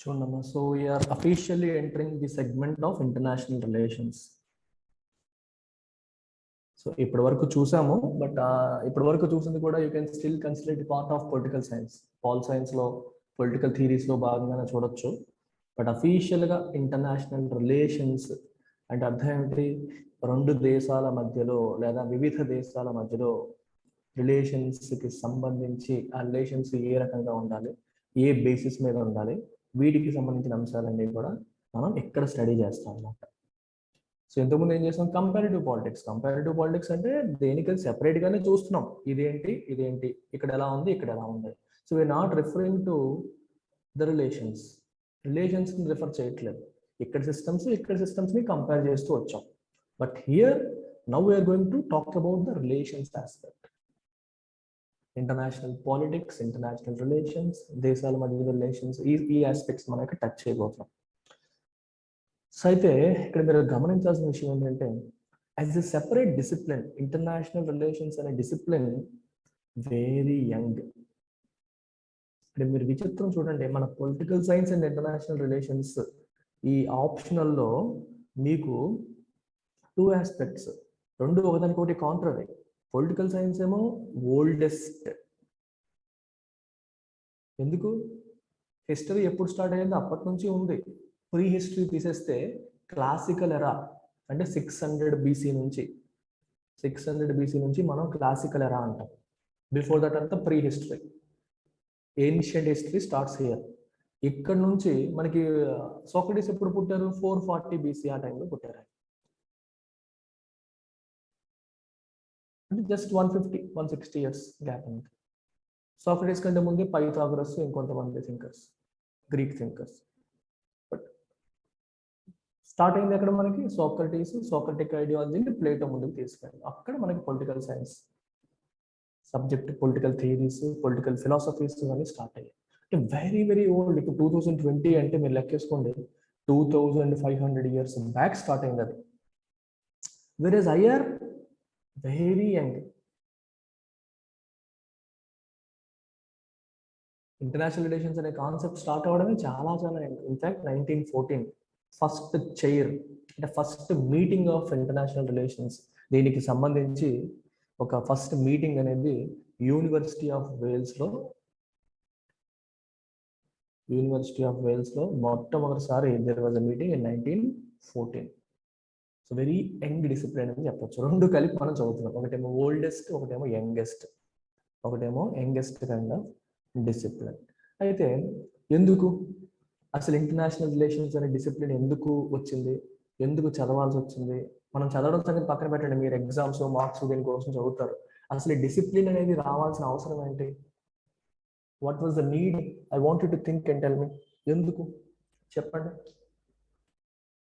చూడమ్మా, so we are officially entering the segment of international relations. So ఇప్పటి వరకు చూసాము, బట్ ఇప్పటి వరకు చూసింది కూడా you can still consider it part of political science. Pol సైన్స్లో పొలిటికల్ థియరీస్లో భాగంగానే చూడొచ్చు. బట్ అఫీషియల్గా ఇంటర్నేషనల్ రిలేషన్స్ అంటే అర్థం ఏమిటి? రెండు దేశాల మధ్యలో లేదా వివిధ దేశాల మధ్యలో రిలేషన్స్కి సంబంధించి ఆ రిలేషన్స్ ఏ రకంగా ఉండాలి, ఏ బేసిస్ మీద ఉండాలి, వీటికి సంబంధించిన అంశాలన్నీ కూడా మనం ఇక్కడ స్టడీ చేస్తాం అన్నమాట. సో ఇంతకుముందు ఏం చేస్తాం? Comparative politics. కంపారిటివ్ పాలిటిక్స్ అంటే దేనికి సెపరేట్గానే చూస్తున్నాం. ఇదేంటి ఇదేంటి, ఇక్కడ ఎలా ఉంది, ఇక్కడ ఎలా ఉంది. So we're not referring to the రిలేషన్స్ని రిఫర్ చేయట్లేదు. ఇక్కడ సిస్టమ్స్ని కంపేర్ చేస్తూ వచ్చాం. But here now we're going to talk about the relations aspect. International politics, international relations, దేశాల మధ్య రిలేషన్స్, ఈ ఆస్పెక్ట్స్ మనకి టచ్ చేయబోతున్నాం. సో అయితే ఇక్కడ మీరు గమనించాల్సిన విషయం ఏంటంటే, as a separate discipline international relations అనే డిసిప్లిన్ వెరీ యంగ్. ఇక్కడ మీరు విచిత్రం చూడండి, మన political science and international relations ఈ ఆప్షనల్లో మీకు 2 ఆస్పెక్ట్స్, రెండు ఒకదానికొకటి కాంట్రరీ. పొలిటికల్ సైన్స్ ఏమో ఓల్డెస్ట్. ఎందుకు? హిస్టరీ ఎప్పుడు స్టార్ట్ అయ్యిందో అప్పటి నుంచి ఉంది. ప్రీ హిస్టరీ తీసేస్తే క్లాసికల్ ఎరా అంటే 600 బీసీ నుంచి మనం క్లాసికల్ ఎరా అంటాం. బిఫోర్ దట్ అంతా pre history. Ancient history starts here. ఇక్కడ నుంచి మనకి సోక్రటీస్ ఎప్పుడు పుట్టారు? 440 బీసీ ఆ టైంలో పుట్టారు. అంటే జస్ట్ 150-160 ఇయర్స్ గ్యాప్ ఉంది. సోక్రటీస్ కంటే ముందే పైథాగరస్, ఇంకొంతమంది thinkers, Greek thinkers. But start అయింది ఎక్కడ మనకి? సోక్రటిక్ ఐడియాలజీని ప్లేటో ముందుకు తీసుకెళ్ళి అక్కడ మనకి political science subject, political theories, political philosophies అన్నీ స్టార్ట్ అయ్యాయి. అంటే వెరీ వెరీ ఓల్డ్. ఇప్పుడు 2020 అంటే మీరు లెక్కేసుకోండి, 2500 ఇయర్స్ బ్యాక్ స్టార్ట్ అయింది అది. వెరీస్ IR very young. International relations అనే కాన్సెప్ట్ స్టార్ట్ అవ్వడమే చాలా యంగ్. ఇన్ఫాక్ట్ 1914 ఫస్ట్ చైర్ అంటే first meeting of international relations, దీనికి సంబంధించి ఒక ఫస్ట్ మీటింగ్ అనేది యూనివర్సిటీ ఆఫ్ వేల్స్లో మొట్టమొదటిసారి there was a meeting in 1914. So very young discipline అని చెప్పొచ్చు. రెండు కలిపి మనం చదువుతున్నాం. ఒకటేమో ఓల్డెస్ట్, ఒకటేమో యంగెస్ట్ కైండ్ ఆఫ్ డిసిప్లిన్. అయితే ఎందుకు అసలు ఇంటర్నేషనల్ రిలేషన్స్ అనే డిసిప్లిన్ ఎందుకు వచ్చింది, ఎందుకు చదవాల్సి వచ్చింది? మనం చదవడం సంగతి పక్కన పెట్టండి, మీరు ఎగ్జామ్స్, మార్క్స్ దీనికోసం చదువుతారు. అసలు ఈ డిసిప్లిన్ అనేది రావాల్సిన అవసరం ఏంటి? What was the need? I want you to think and tell me. ఎందుకు చెప్పండి.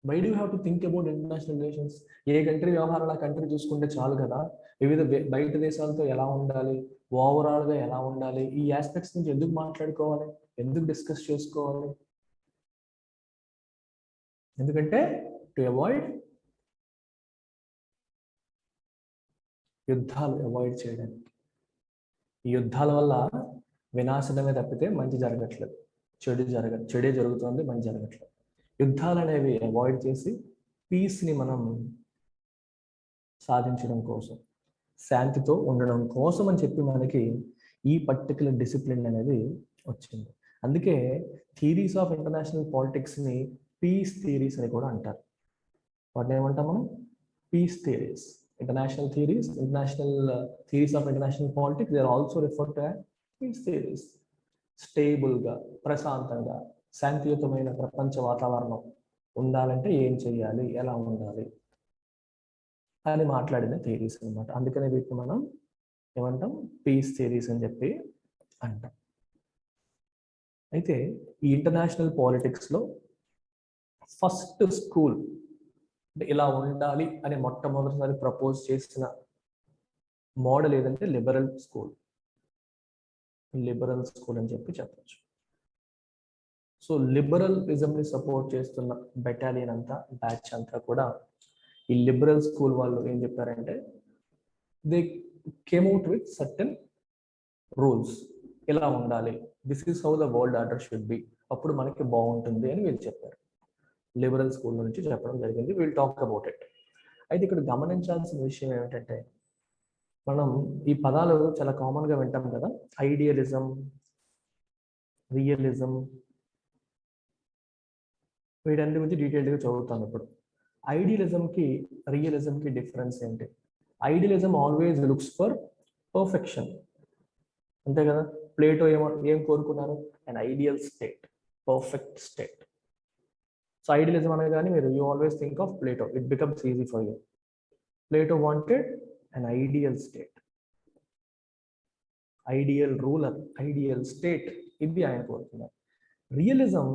Why do have to think about international relations? ఏ కంట్రీ వ్యవహారాలు ఆ కంట్రీ చూసుకుంటే చాలు కదా. వివిధ బయట దేశాలతో ఎలా ఉండాలి, ఓవరాల్గా ఎలా ఉండాలి, ఈ ఆస్పెక్ట్స్ నుంచి ఎందుకు మాట్లాడుకోవాలి, ఎందుకు డిస్కస్ చేసుకోవాలి? ఎందుకంటే టు అవాయిడ్ యుద్ధాలు అవాయిడ్ చేయడానికి. ఈ యుద్ధాల వల్ల వినాశనమే తప్పితే మంచి జరగట్లేదు, చెడే జరుగుతుంది, మంచి జరగట్లేదు. యుద్ధాలు అనేవి అవాయిడ్ చేసి పీస్ని మనం సాధించడం కోసం, శాంతితో ఉండడం కోసం అని చెప్పి మనకి ఈ పర్టికులర్ డిసిప్లిన్ అనేది వచ్చింది. అందుకే థియరీస్ ఆఫ్ ఇంటర్నేషనల్ పాలిటిక్స్ని పీస్ థియరీస్ అని కూడా అంటారు. వాటిని ఏమంటాం మనం? Peace theories. International theories of international politics, they are also referred to as peace theories. స్టేబుల్గా, ప్రశాంతంగా, శాంతియుతమైన ప్రపంచ వాతావరణం ఉండాలంటే ఏం చేయాలి, ఎలా ఉండాలి అని మాట్లాడిన థియరీస్ అనమాట. అందుకనే వీటిని మనం ఏమంటాం? పీస్ థియరీస్ అని చెప్పి అంటాం. అయితే ఈ ఇంటర్నేషనల్ పాలిటిక్స్లో ఫస్ట్ స్కూల్ ఇలా ఉండాలి అని మొట్టమొదటిసారి ప్రపోజ్ చేసిన మోడల్ ఏదంటే లిబరల్ స్కూల్ అని చెప్పి చెప్పచ్చు. సో లిబరలిజంని సపోర్ట్ చేస్తున్న బెటాలియన్ అంతా, బ్యాచ్ అంతా కూడా ఈ లిబరల్ స్కూల్ వాళ్ళు ఏం చెప్పారంటే, they came out with certain rules. ఇలా ఉండాలి, this is how the world order should be అప్పుడు మనకి బాగుంటుంది అని వీళ్ళు చెప్పారు. లిబరల్ స్కూల్ నుంచి చెప్పడం జరిగింది. Will talk about it. అయితే ఇక్కడ గమనించాల్సిన విషయం ఏమిటంటే, మనం ఈ పదాలు చాలా కామన్గా వింటాం కదా, ఐడియలిజం, రియలిజం, వీటన్ని గురించి డీటెయిల్డ్గా చదువుతాను ఇప్పుడు. ఐడియలిజంకి రియలిజంకి డిఫరెన్స్ ఏంటి? Idealism always looks for perfection, అంతే కదా. ప్లేటో ఏం కోరుకున్నారు? An ideal state, perfect state. So idealism అనగానే మీరు you always think of Plato, it becomes easy for you. Plato wanted an ideal state, ideal ruler, ideal state, ఇది ఆయన కోరుకున్నారు. Realism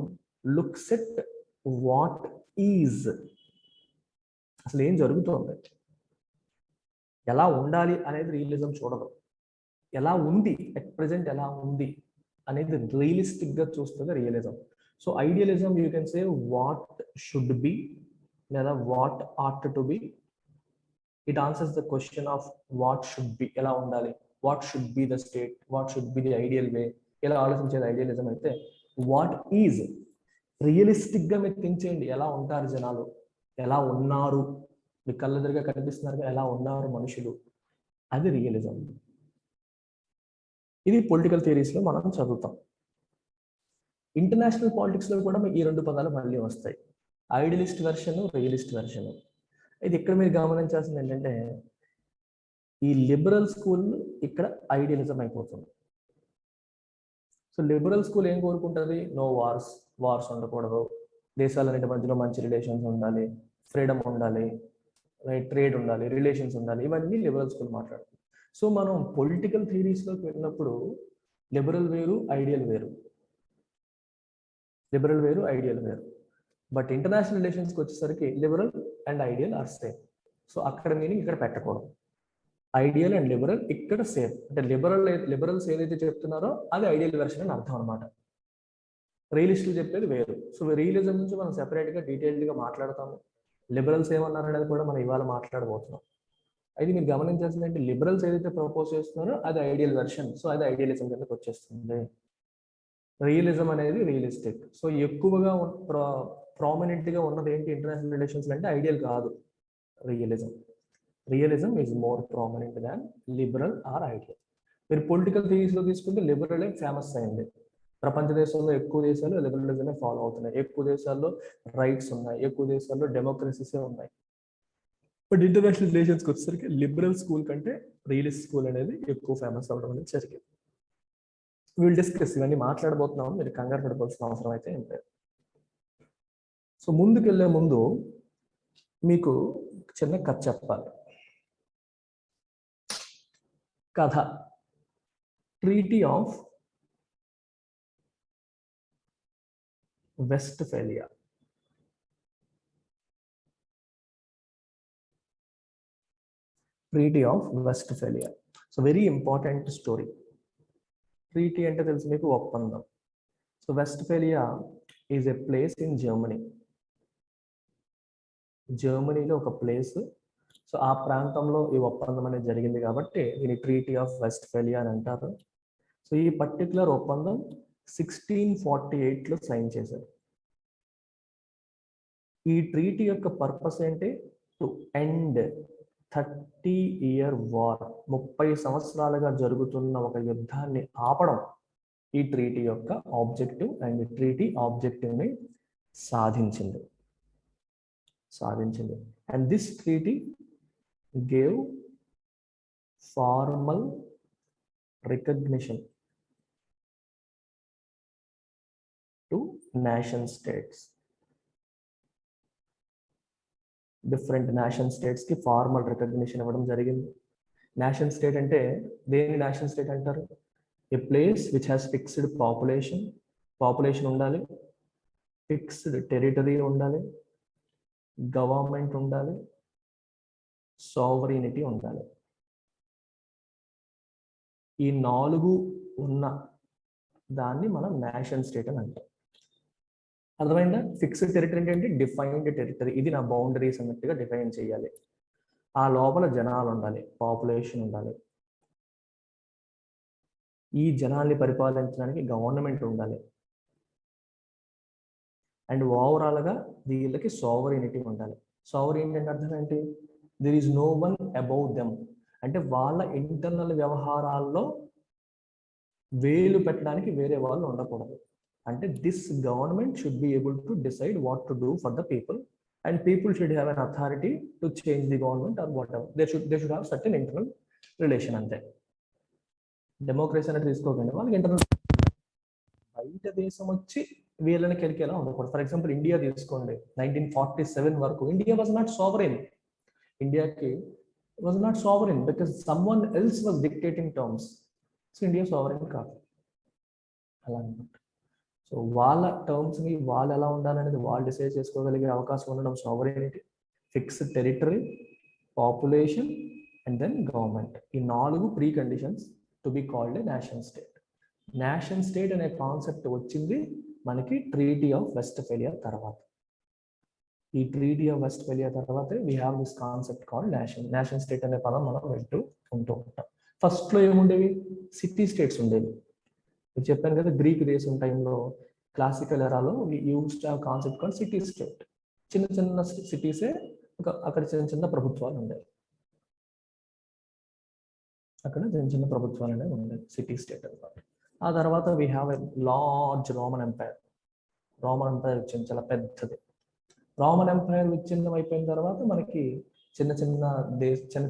looks at what is, అసలు ఏం జరుగుతోంది, ఎలా ఉండాలి అనేది రియలిజం చూడదు. ఎలా ఉంది, అట్ ప్రెసెంట్ ఎలా ఉంది అనేది రియలిస్టిక్గా చూస్తుంది realism. So idealism you can say what should be లేదా what ought to be. It answers the question of what should be, ఎలా ఉండాలి, what should be the state, what should be the ideal way, ఇలా ఆలోచించేది idealism. అయితే what is, రియలిస్టిక్గా మీరు think చేయండి, ఎలా ఉంటారు జనాలు, ఎలా ఉన్నారు, మీ కళ్ళెదురుగా కనిపిస్తున్నారు, ఎలా ఉన్నారు మనుషులు, అది రియలిజం. ఇది పొలిటికల్ థియరీస్లో మనం చదువుతాం. ఇంటర్నేషనల్ పాలిటిక్స్లో కూడా ఈ రెండు పదాలు మళ్ళీ వస్తాయి, ఐడియలిస్ట్ వెర్షన్, రియలిస్ట్ వెర్షన్. ఇది ఇక్కడ మీరు గమనించాల్సింది ఏంటంటే, ఈ లిబరల్ స్కూల్ ఇక్కడ ఐడియలిజం అయిపోతుంది. సో లిబరల్ స్కూల్ ఏం కోరుకుంటుంది? నో వార్స్, వార్స్ ఉండకూడదు, దేశాలన్నిటి మధ్యలో మంచి రిలేషన్స్ ఉండాలి, ఫ్రీడమ్ ఉండాలి, రైట్, ట్రేడ్ ఉండాలి, రిలేషన్స్ ఉండాలి, ఇవన్నీ లిబరల్ స్కూల్ మాట్లాడుతుంది. సో మనం పొలిటికల్ థియరీస్లోకి వెళ్ళినప్పుడు లిబరల్ వేరు, ఐడియల్ వేరు, లిబరల్ వేరు, ఐడియల్ వేరు. బట్ ఇంటర్నేషనల్ రిలేషన్స్కి వచ్చేసరికి liberal and ideal are same. So అక్కడ మీనింగ్ ఇక్కడ పెట్టకూడదు. ఐడియల్ అండ్ లిబరల్ ఇక్కడ సేమ్, అంటే లిబరల్స్ ఏదైతే చెప్తున్నారో అది ఐడియల్ వెర్షన్ అని అర్థం అనమాట. రియలిస్టులు చెప్పేది వేరు. సో రియలిజం నుంచి మనం సెపరేట్గా డీటెయిల్డ్గా మాట్లాడతాము. లిబరల్స్ ఏమన్నారు అనేది కూడా మనం ఇవాళ మాట్లాడబోతున్నాం. అయితే మీరు గమనించాల్సింది ఏంటి, లిబరల్స్ ఏదైతే ప్రపోజ్ చేస్తున్నారో అది ఐడియల్ వెర్షన్, సో అది ఐడియలిజం కిందకి వచ్చేస్తుంది. రియలిజం అనేది రియలిస్టిక్. సో ఎక్కువగా ప్రామినెంట్గా ఉన్నది ఏంటి ఇంటర్నేషనల్ రిలేషన్స్ అంటే ఐడియల్ కాదు, realism. Realism is more prominent than liberal or ideal. మీరు పొలిటికల్ థియరీస్లో తీసుకుంటే లిబరల్ ఫేమస్ అయింది. ప్రపంచ దేశంలో ఎక్కువ దేశాలు లిబరలిజమే ఫాలో అవుతున్నాయి, ఎక్కువ దేశాల్లో రైట్స్ ఉన్నాయి, ఎక్కువ దేశాల్లో డెమోక్రసీసే ఉన్నాయి. బట్ ఇంటర్నేషనల్ రిలేషన్స్కి వచ్చేసరికి లిబరల్ స్కూల్ కంటే రియలిస్ట్ స్కూల్ అనేది ఎక్కువ ఫేమస్ అవ్వడం అనేది జరిగింది. వీల్ డిస్కస్, ఇవన్నీ మాట్లాడబోతున్నాము, మీరు కంగారు పడిపోవాల్సిన అవసరం అయితే ఏం లేదు. సో ముందుకెళ్లే ముందు మీకు చిన్న కథ చెప్పాలి. కథ, treaty of Westfalia. Treaty of Westfalia, so very important story. Treaty అంటే తెలుసు మీకు, ఒప్పందం. So Westfalia is a place in Germany. జర్మనీలో ఒక ప్లేస్. సో ఆ ప్రాంతంలో ఈ ఒప్పందం అనేది జరిగింది కాబట్టి దీన్ని ట్రీటీ ఆఫ్ వెస్ట్ఫాలియా అని అంటారు. సో ఈ పర్టికులర్ ఒప్పందం 1648లో సైన్ చేశారు. ఈ ట్రీటీ యొక్క పర్పస్ ఏంటి? టు ఎండ్ 30-year వార్, 30 సంవత్సరాలుగా జరుగుతున్న ఒక యుద్ధాన్ని ఆపడం ఈ ట్రీటీ యొక్క ఆబ్జెక్టివ్. అండ్ ట్రీటీ ఆబ్జెక్టివ్ని సాధించింది. And this treaty gave formal recognition to nation states. Different nation స్టేట్స్కి ఫార్మల్ రికగ్నిషన్ ఇవ్వడం జరిగింది. నేషన్ స్టేట్ అంటే దేని నేషన్ స్టేట్ అంటారు? A place which has fixed population ఉండాలి, ఫిక్స్డ్ టెరిటరీ ఉండాలి, గవర్నమెంట్ ఉండాలి, సావరీనిటీ ఉండాలి. ఈ 4 ఉన్న దాన్ని మనం నేషన్ స్టేట్ అని అంటాం. అర్థమైందా? ఫిక్స్డ్ టెరిటరీ అంటే డిఫైన్డ్ టెరిటరీ, ఇది నా బౌండరీస్ అన్నట్టుగా డిఫైన్ చేయాలి. ఆ లోపల జనాలు ఉండాలి, పాపులేషన్ ఉండాలి, ఈ జనాల్ని పరిపాలించడానికి గవర్నమెంట్ ఉండాలి. అండ్ ఓవరాల్గా వీళ్ళకి సావరెనిటీ ఉండాలి. సావరెనిటీ అంటే అర్థం ఏంటి? There is no one above them, అంటే వాళ్ళ ఇంటర్నల్ వ్యవహారాల్లో వేలు పెట్టడానికి వేరే వాళ్ళు ఉండకూడదు. అంటే this government should be able to decide what to do for the people and people should have an authority to change the government are what ever. They should have certain internal relation. అంతే. Democracy అనేది తీసుకోకండి, వాళ్ళకి internal. బయట దేశం వచ్చి వీళ్ళని కెలికేలా ఉండకూడదు. For example India తీసుకోండి, 1947 వరకు ఇండియా వాజ్ నాట్ సావరెన్. ఇండియాకి was not sovereign because some one else was dictating terms. So India sovereign కాదు అలా అనమాట. సో వాళ్ళ టర్మ్స్ని వాళ్ళు ఎలా ఉండాలనేది వాళ్ళు డిసైడ్ చేసుకోగలిగే అవకాశం ఉండడం sovereignty. Fixed territory, population and then government. ఈ 4 preconditions to be called a nation state. Nation state అనే కాన్సెప్ట్ వచ్చింది మనకి ట్రీటీ ఆఫ్ వెస్ట్ఫాలియా తర్వాత. ఈ ట్రీటీ ఆఫ్ వెస్ట్ఫాలియా తర్వాత we have this concept called nation state అనే పదం మనం ఉంటూ ఉంటాం. ఫస్ట్లో ఏముండేవి? సిటీ స్టేట్స్ ఉండేవి. నేను చెప్పాను కదా, గ్రీక్ దేశం టైంలో క్లాసికల్ ఎరాలో used to have concept called city state. చిన్న చిన్న సిటీసే అక్కడ చిన్న చిన్న ప్రభుత్వాలు ఉండేవి. అక్కడ చిన్న చిన్న ప్రభుత్వాలు అనేవి ఉండేవి, సిటీ స్టేట్ అనమాట. ఆ తర్వాత we have a large Roman empire. Roman empire వచ్చింది, చాలా పెద్దది. రోమన్ ఎంపైర్ విచ్ఛిన్నం అయిపోయిన తర్వాత మనకి చిన్న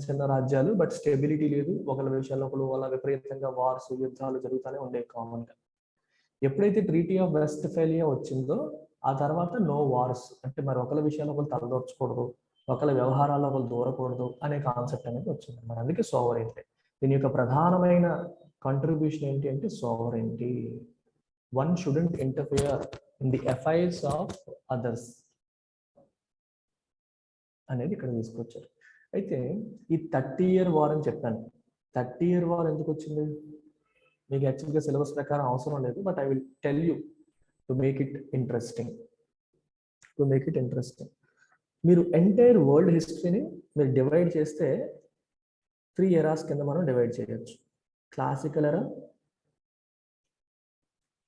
చిన్న రాజ్యాలు, బట్ స్టెబిలిటీ లేదు. ఒకళ్ళ విషయాల్లో ఒకళ్ళు వాళ్ళ విపరీతంగా వార్స్, యుద్ధాలు జరుగుతూనే ఉండేవి కామన్గా. ఎప్పుడైతే ట్రీటీ ఆఫ్ వెస్ట్ఫాలియా వచ్చిందో ఆ తర్వాత నో వార్స్, అంటే మరి ఒకళ్ళ విషయాల్లో ఒకళ్ళు తలదోర్చకూడదు, ఒకళ్ళ వ్యవహారాల్లో ఒకళ్ళు దూరకూడదు అనే కాన్సెప్ట్ అనేది వచ్చింది. మరి అందుకే సావరెనిటీ. దీని యొక్క ప్రధానమైన కంట్రిబ్యూషన్ ఏంటి అంటే sovereignty. One student interfere in the affairs of others అనేది ఇక్కడ తీసుకొచ్చారు. అయితే ఈ 30-year వార్ అని చెప్పాను. 30-year వార్ ఎందుకు వచ్చింది? మీకు యాక్చువల్గా సిలబస్ ప్రకారం అవసరం లేదు, but I will tell you to make it interesting. మీరు ఎంటైర్ వరల్డ్ హిస్టరీని మీరు డివైడ్ చేస్తే 3 ఎరాస్ కింద మనం డివైడ్ చేయొచ్చు. క్లాసికల్ ఎరా,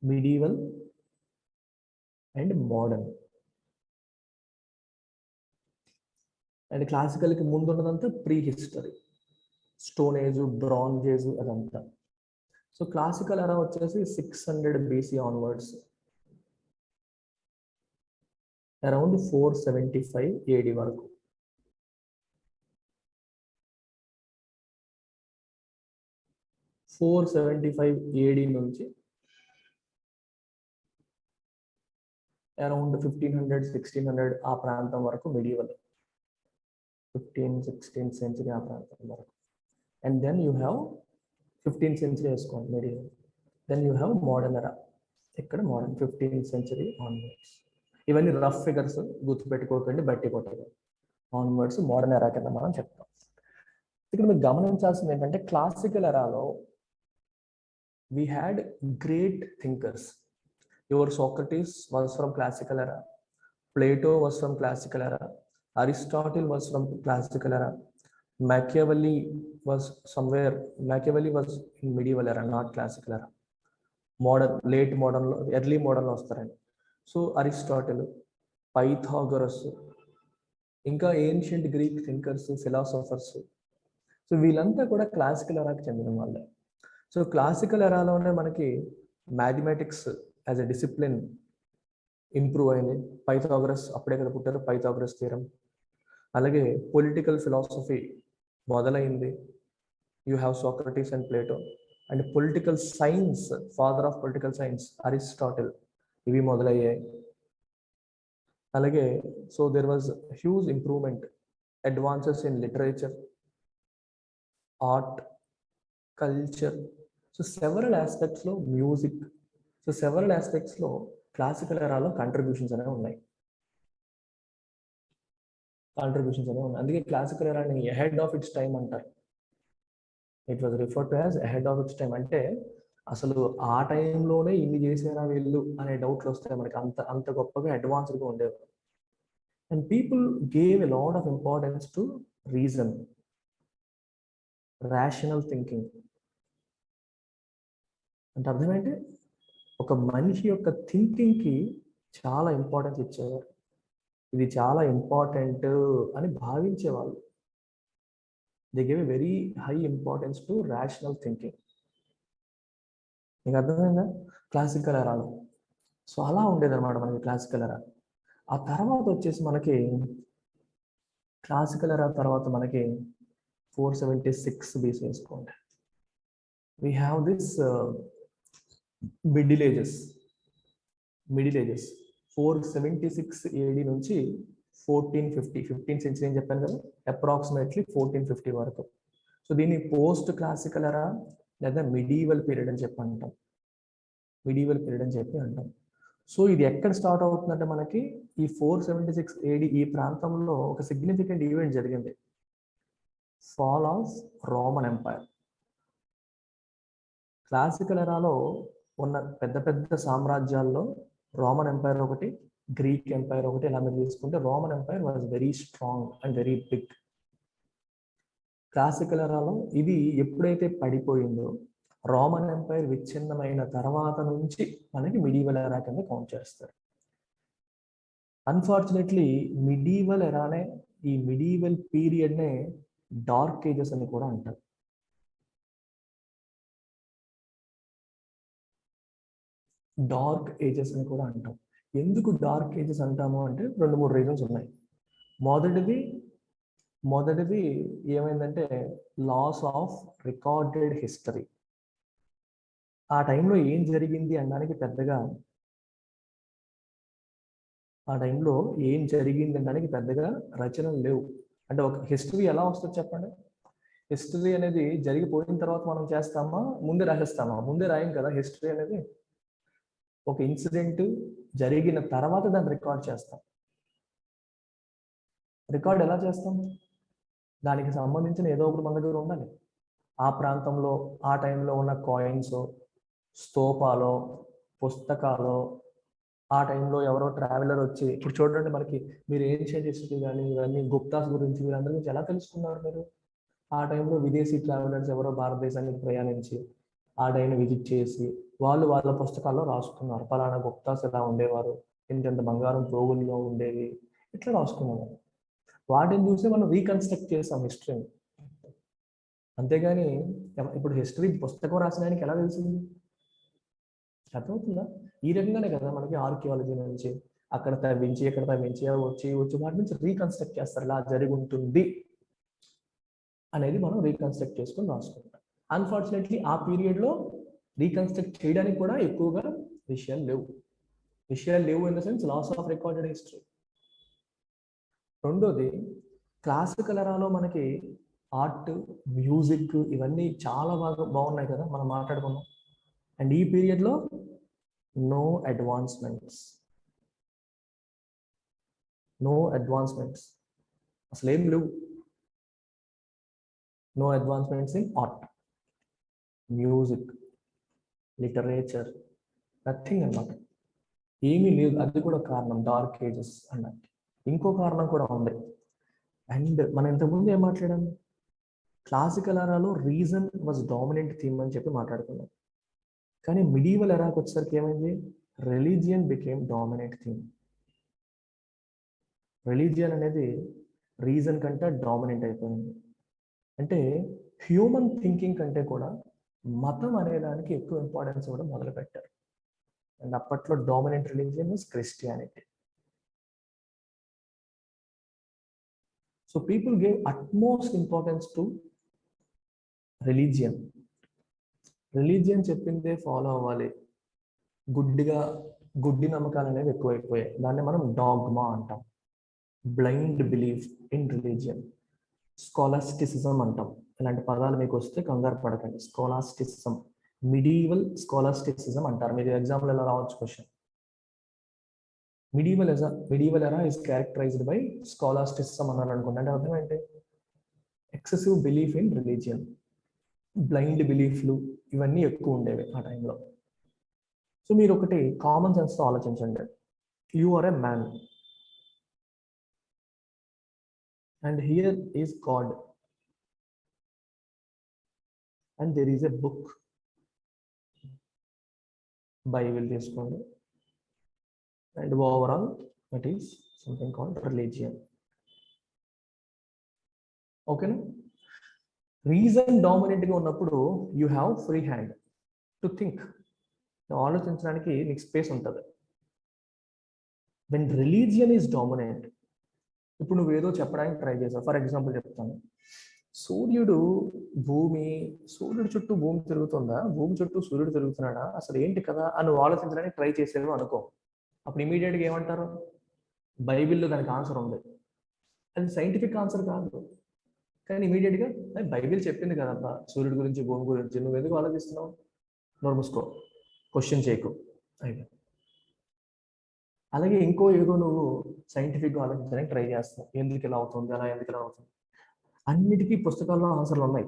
మిడీవల్ అండ్ మోడర్న్. అండ్ క్లాసికల్కి ముందు ఉన్నదంతా pre history, stone age, bronze age, అదంతా. సో క్లాసికల్ ఎరా వచ్చేసి 600 BC ఆన్వర్డ్స్, అరౌండ్ 475 AD వరకు. 475 AD నుంచి అరౌండ్ 1500-1600 ఆ ప్రాంతం వరకు మిడివల్, 15th-16th century ఆ ప్రాంతం వరకు. And then you have 15th century వేసుకోండి medieval. Then you have modern era, ఇక్కడ మోడర్న్ 15th century ఆన్వర్డ్స్. ఇవన్నీ రఫ్ ఫిగర్స్, గుర్తుపెట్టుకోకండి, బట్టి కొట్టదు. ఆన్వర్డ్స్ మోడర్న్ ఎరా కింద మనం చెప్తాం. ఇక్కడ మీరు గమనించాల్సింది ఏంటంటే classical ఎరాలో we had great thinkers. Your Socrates was from classical era, Plato was from classical era, Aristotle was from classical era, Machiavelli was in medieval era, not classical era. Modern, late modern, early modern వస్తారండి. So Aristotle, Pythagoras, ఇంకా ancient Greek thinkers, philosophers, so వీళ్ళంతా కూడా classical ఎరాకి చెందిన వాళ్ళే. So classical ఎరాలోనే మనకి mathematics as a discipline improve అయింది. Pythagoras అప్పుడే కదా పుట్టారు, పైథాగరస్ థియరం. అలాగే పొలిటికల్ ఫిలాసఫీ మొదలైంది. You have Socrates and Plato. And political science, father of political science Aristotle, ఇవి మొదలయ్యాయి. అలాగే so there was huge improvement, advances in literature, art, culture. So several ఆస్పెక్ట్స్లో, మ్యూజిక్, సో సెవరల్ ఆస్పెక్ట్స్లో classical ఎరాలో contributions అనేవి ఉన్నాయి. అందుకే క్లాసికల్ ఎరాని అహెడ్ ఆఫ్ ఇట్స్ టైమ్ అంటారు. It was referred to as ahead of its time. అంటే అసలు ఆ టైంలోనే ఇన్ని చేసారా వీళ్ళు అనే డౌట్లు వస్తాయి మనకి, అంత గొప్పగా అడ్వాన్స్డ్గా ఉండేవారు. And people gave a lot of importance to reason, rational thinking. అంటే అర్థం ఏంటి? ఒక మనిషి యొక్క థింకింగ్కి చాలా ఇంపార్టెన్స్ ఇచ్చేవారు. ఇది చాలా ఇంపార్టెంట్ అని భావించేవాళ్ళు. They give a very high importance to rational thinking. మీకు అర్థమైందా? క్లాసికల్ ఎరాలో. సో అలా ఉండేదన్నమాట మనకి క్లాసికల్ ఎరా. ఆ తర్వాత వచ్చేసి మనకి క్లాసికల్ ఎరా తర్వాత మనకి 476 బీసీ వేసుకోండి. We have this middle ages. 476 AD నుంచి 1450, 15th సెంచరీ అని చెప్పాను కదా, అప్రాక్సిమేట్లీ 1450 వరకు. సో దీన్ని పోస్ట్ క్లాసికల్ ఎరా లేదా మిడీవల్ పీరియడ్ అని చెప్పి అంటాం. మిడీవల్ పీరియడ్ అని చెప్పి అంటాం. సో ఇది ఎక్కడ స్టార్ట్ అవుతుందంటే మనకి ఈ 476 AD ఈ ప్రాంతంలో ఒక సిగ్నిఫికెంట్ ఈవెంట్ జరిగింది. Fall of Roman empire. Classical ఎరాలో ఉన్న పెద్ద పెద్ద సామ్రాజ్యాల్లో రోమన్ ఎంపైర్ ఒకటి, గ్రీక్ ఎంపైర్ ఒకటి. ఇలా మీరు తీసుకుంటే Roman empire was very strong and very big. Classical ఎరాలో ఇది ఎప్పుడైతే పడిపోయిందో, రోమన్ ఎంపైర్ విచ్ఛిన్నమైన తర్వాత నుంచి మనకి మిడీవల్ ఎరా కింద కౌంట్ చేస్తారు. అన్ఫార్చునేట్లీ మిడీవల్ ఎరానే, ఈ మిడీవల్ పీరియడ్నే డార్క్ ఏజెస్ అని కూడా అంటారు. డార్క్ ఏజెస్ అని కూడా అంటాం. ఎందుకు డార్క్ ఏజెస్ అంటాము అంటే 2-3 రీజన్స్ ఉన్నాయి. మొదటిది ఏమైందంటే లాస్ ఆఫ్ రికార్డెడ్ హిస్టరీ. ఆ టైంలో ఏం జరిగింది అనడానికి పెద్దగా రచనలు లేవు. అంటే ఒక హిస్టరీ ఎలా వస్తుంది చెప్పండి? హిస్టరీ అనేది జరిగిపోయిన తర్వాత మనం చేస్తామా, ముందే రాసేస్తామా? ముందే రాయం కదా. హిస్టరీ అనేది ఒక ఇన్సిడెంట్ జరిగిన తర్వాత దాన్ని రికార్డ్ చేస్తాం. రికార్డ్ ఎలా చేస్తాం? దానికి సంబంధించిన ఏదో ఒకటి మన దగ్గర ఉండాలి. ఆ ప్రాంతంలో ఆ టైంలో ఉన్న కాయిన్స్, స్తూపాలు, పుస్తకాలు, ఆ టైంలో ఎవరో ట్రావెలర్ వచ్చి, ఇప్పుడు చూడండి మనకి మీరు ఏన్షియంట్ హిస్టరీ కానీ ఇవన్నీ గుప్తాస్ గురించి వీళ్ళందరి గురించి ఎలా తెలుసుకున్నారు మీరు? ఆ టైంలో విదేశీ ట్రావెలర్స్ ఎవరో భారతదేశానికి ప్రయాణించి ఆ టైంని విజిట్ చేసి వాళ్ళు వాళ్ళ పుస్తకాల్లో రాసుకున్నారు, పలానా గుప్తాస్ ఎలా ఉండేవారు, ఇంత బంగారం పోగుల్లో ఉండేవి, ఇట్లా రాసుకున్నారు. వాటిని చూసి మనం రీకన్స్ట్రక్ట్ చేసాం హిస్టరీని. అంతేగాని ఇప్పుడు హిస్టరీ పుస్తకం రాసినానికి ఎలా తెలిసింది? అర్థమవుతుందా? ఈ రకంగానే కదా మనకి ఆర్కియాలజీ నుంచి అక్కడ తవ్వించి ఇక్కడ తవ్వించి వచ్చి వాటి నుంచి రీకన్స్ట్రక్ట్ చేస్తారు, ఇలా జరిగి ఉంటుంది అనేది మనం రీకన్స్ట్రక్ట్ చేసుకొని రాసుకుంటాం. అన్ఫార్చునేట్లీ ఆ పీరియడ్లో రీకన్స్ట్రక్ట్ చేయడానికి కూడా ఎక్కువగా విషయాలు లేవు in the sense loss of recorded history. రెండోది, క్లాసికల్ ఎరాలో మనకి ఆర్ట్, మ్యూజిక్ ఇవన్నీ చాలా బాగున్నాయి కదా, మనం మాట్లాడుకున్నాం. అండ్ ఈ పీరియడ్లో నో అడ్వాన్స్మెంట్స్ అసలు ఏం లేవు. No advancements in art, music, literature, nothing అన్నమాట. ఏమీ లేదు. అది కూడా కారణం డార్క్ ఏజెస్ అన్నట్టు. ఇంకో కారణం కూడా ఉంది. అండ్ మనం ఇంతకుముందు ఏం మాట్లాడాం? క్లాసికల్ ఎరాలో రీజన్ వాజ్ డామినెంట్ థీమ్ అని చెప్పి మాట్లాడుకున్నాం. కానీ మిడీవల్ ఎరాకి వచ్చేసరికి ఏమైంది? Religion became dominant theme. Religion అనేది రీజన్ కంటే డామినెంట్ అయిపోయింది. అంటే హ్యూమన్ థింకింగ్ కంటే కూడా మతం అనేదానికి ఎక్కువ ఇంపార్టెన్స్ ఇవ్వడం మొదలుపెట్టారు. అండ్ అప్పట్లో dominant religion was Christianity. So people gave utmost importance to religion. చెప్పిందే ఫాలో అవ్వాలి. గుడ్డి నమ్మకాలు అనేవి ఎక్కువైపోయాయి. దాన్ని మనం డాగ్మా అంటాం. Blind belief in religion. Scholasticism అంటాం. ఇలాంటి పదాలు మీకు వస్తే కంగారు పడకండి. స్కాలాస్టిసిజం, మిడీవల్ స్కాలాస్టిసిజం అంటారు. మీరు ఎగ్జాంపుల్ ఎలా రావచ్చు question. Medieval era is characterised by scholasticism అన్నారు అనుకోండి. అంటే అర్థం ఏంటి? Excessive belief in religion, blind బిలీఫ్లు ఇవన్నీ ఎక్కువ ఉండేవి ఆ టైంలో. సో మీరు ఒకటి కామన్ సెన్స్తో ఆలోచించండి. You are a man and here is God and there is a book, Bible తీసుకోండి. and overall that is something called religion. Okay, reason డామినెంట్గా ఉన్నప్పుడు you have free hand to think, ఆలోచించడానికి నీకు space ఉంటుంది. When religion is dominant, ఇప్పుడు నువ్వు ఏదో చెప్పడానికి ట్రై చేసావు. ఫర్ ఎగ్జాంపుల్ చెప్తాను, సూర్యుడు చుట్టూ భూమి తిరుగుతుందా, భూమి చుట్టూ సూర్యుడు తిరుగుతున్నాడా, అసలు ఏంటి కదా అని నువ్వు ఆలోచించడానికి ట్రై చేసేవి అనుకో. అప్పుడు ఇమీడియట్గా ఏమంటారు, బైబిల్లో దానికి ఆన్సర్ ఉంది. అది సైంటిఫిక్ ఆన్సర్ కాదు, కానీ ఇమీడియట్గా బైబిల్ చెప్పింది కదబ్బా సూర్యుడి గురించి, భూమి గురించి, నువ్వు ఎందుకు ఆలోచిస్తున్నావు, నోరు మూసుకో, క్వశ్చన్ చేయకు అయిపోయి. అలాగే ఇంకో ఏదో నువ్వు సైంటిఫిక్గా ఆలోచించడానికి ట్రై చేస్తున్నావు, ఎందుకు ఇలా అవుతుంది, అలా ఎందుకు ఇలా అవుతుంది. అన్నిటికీ పుస్తకాల్లో ఆన్సర్లు ఉన్నాయి,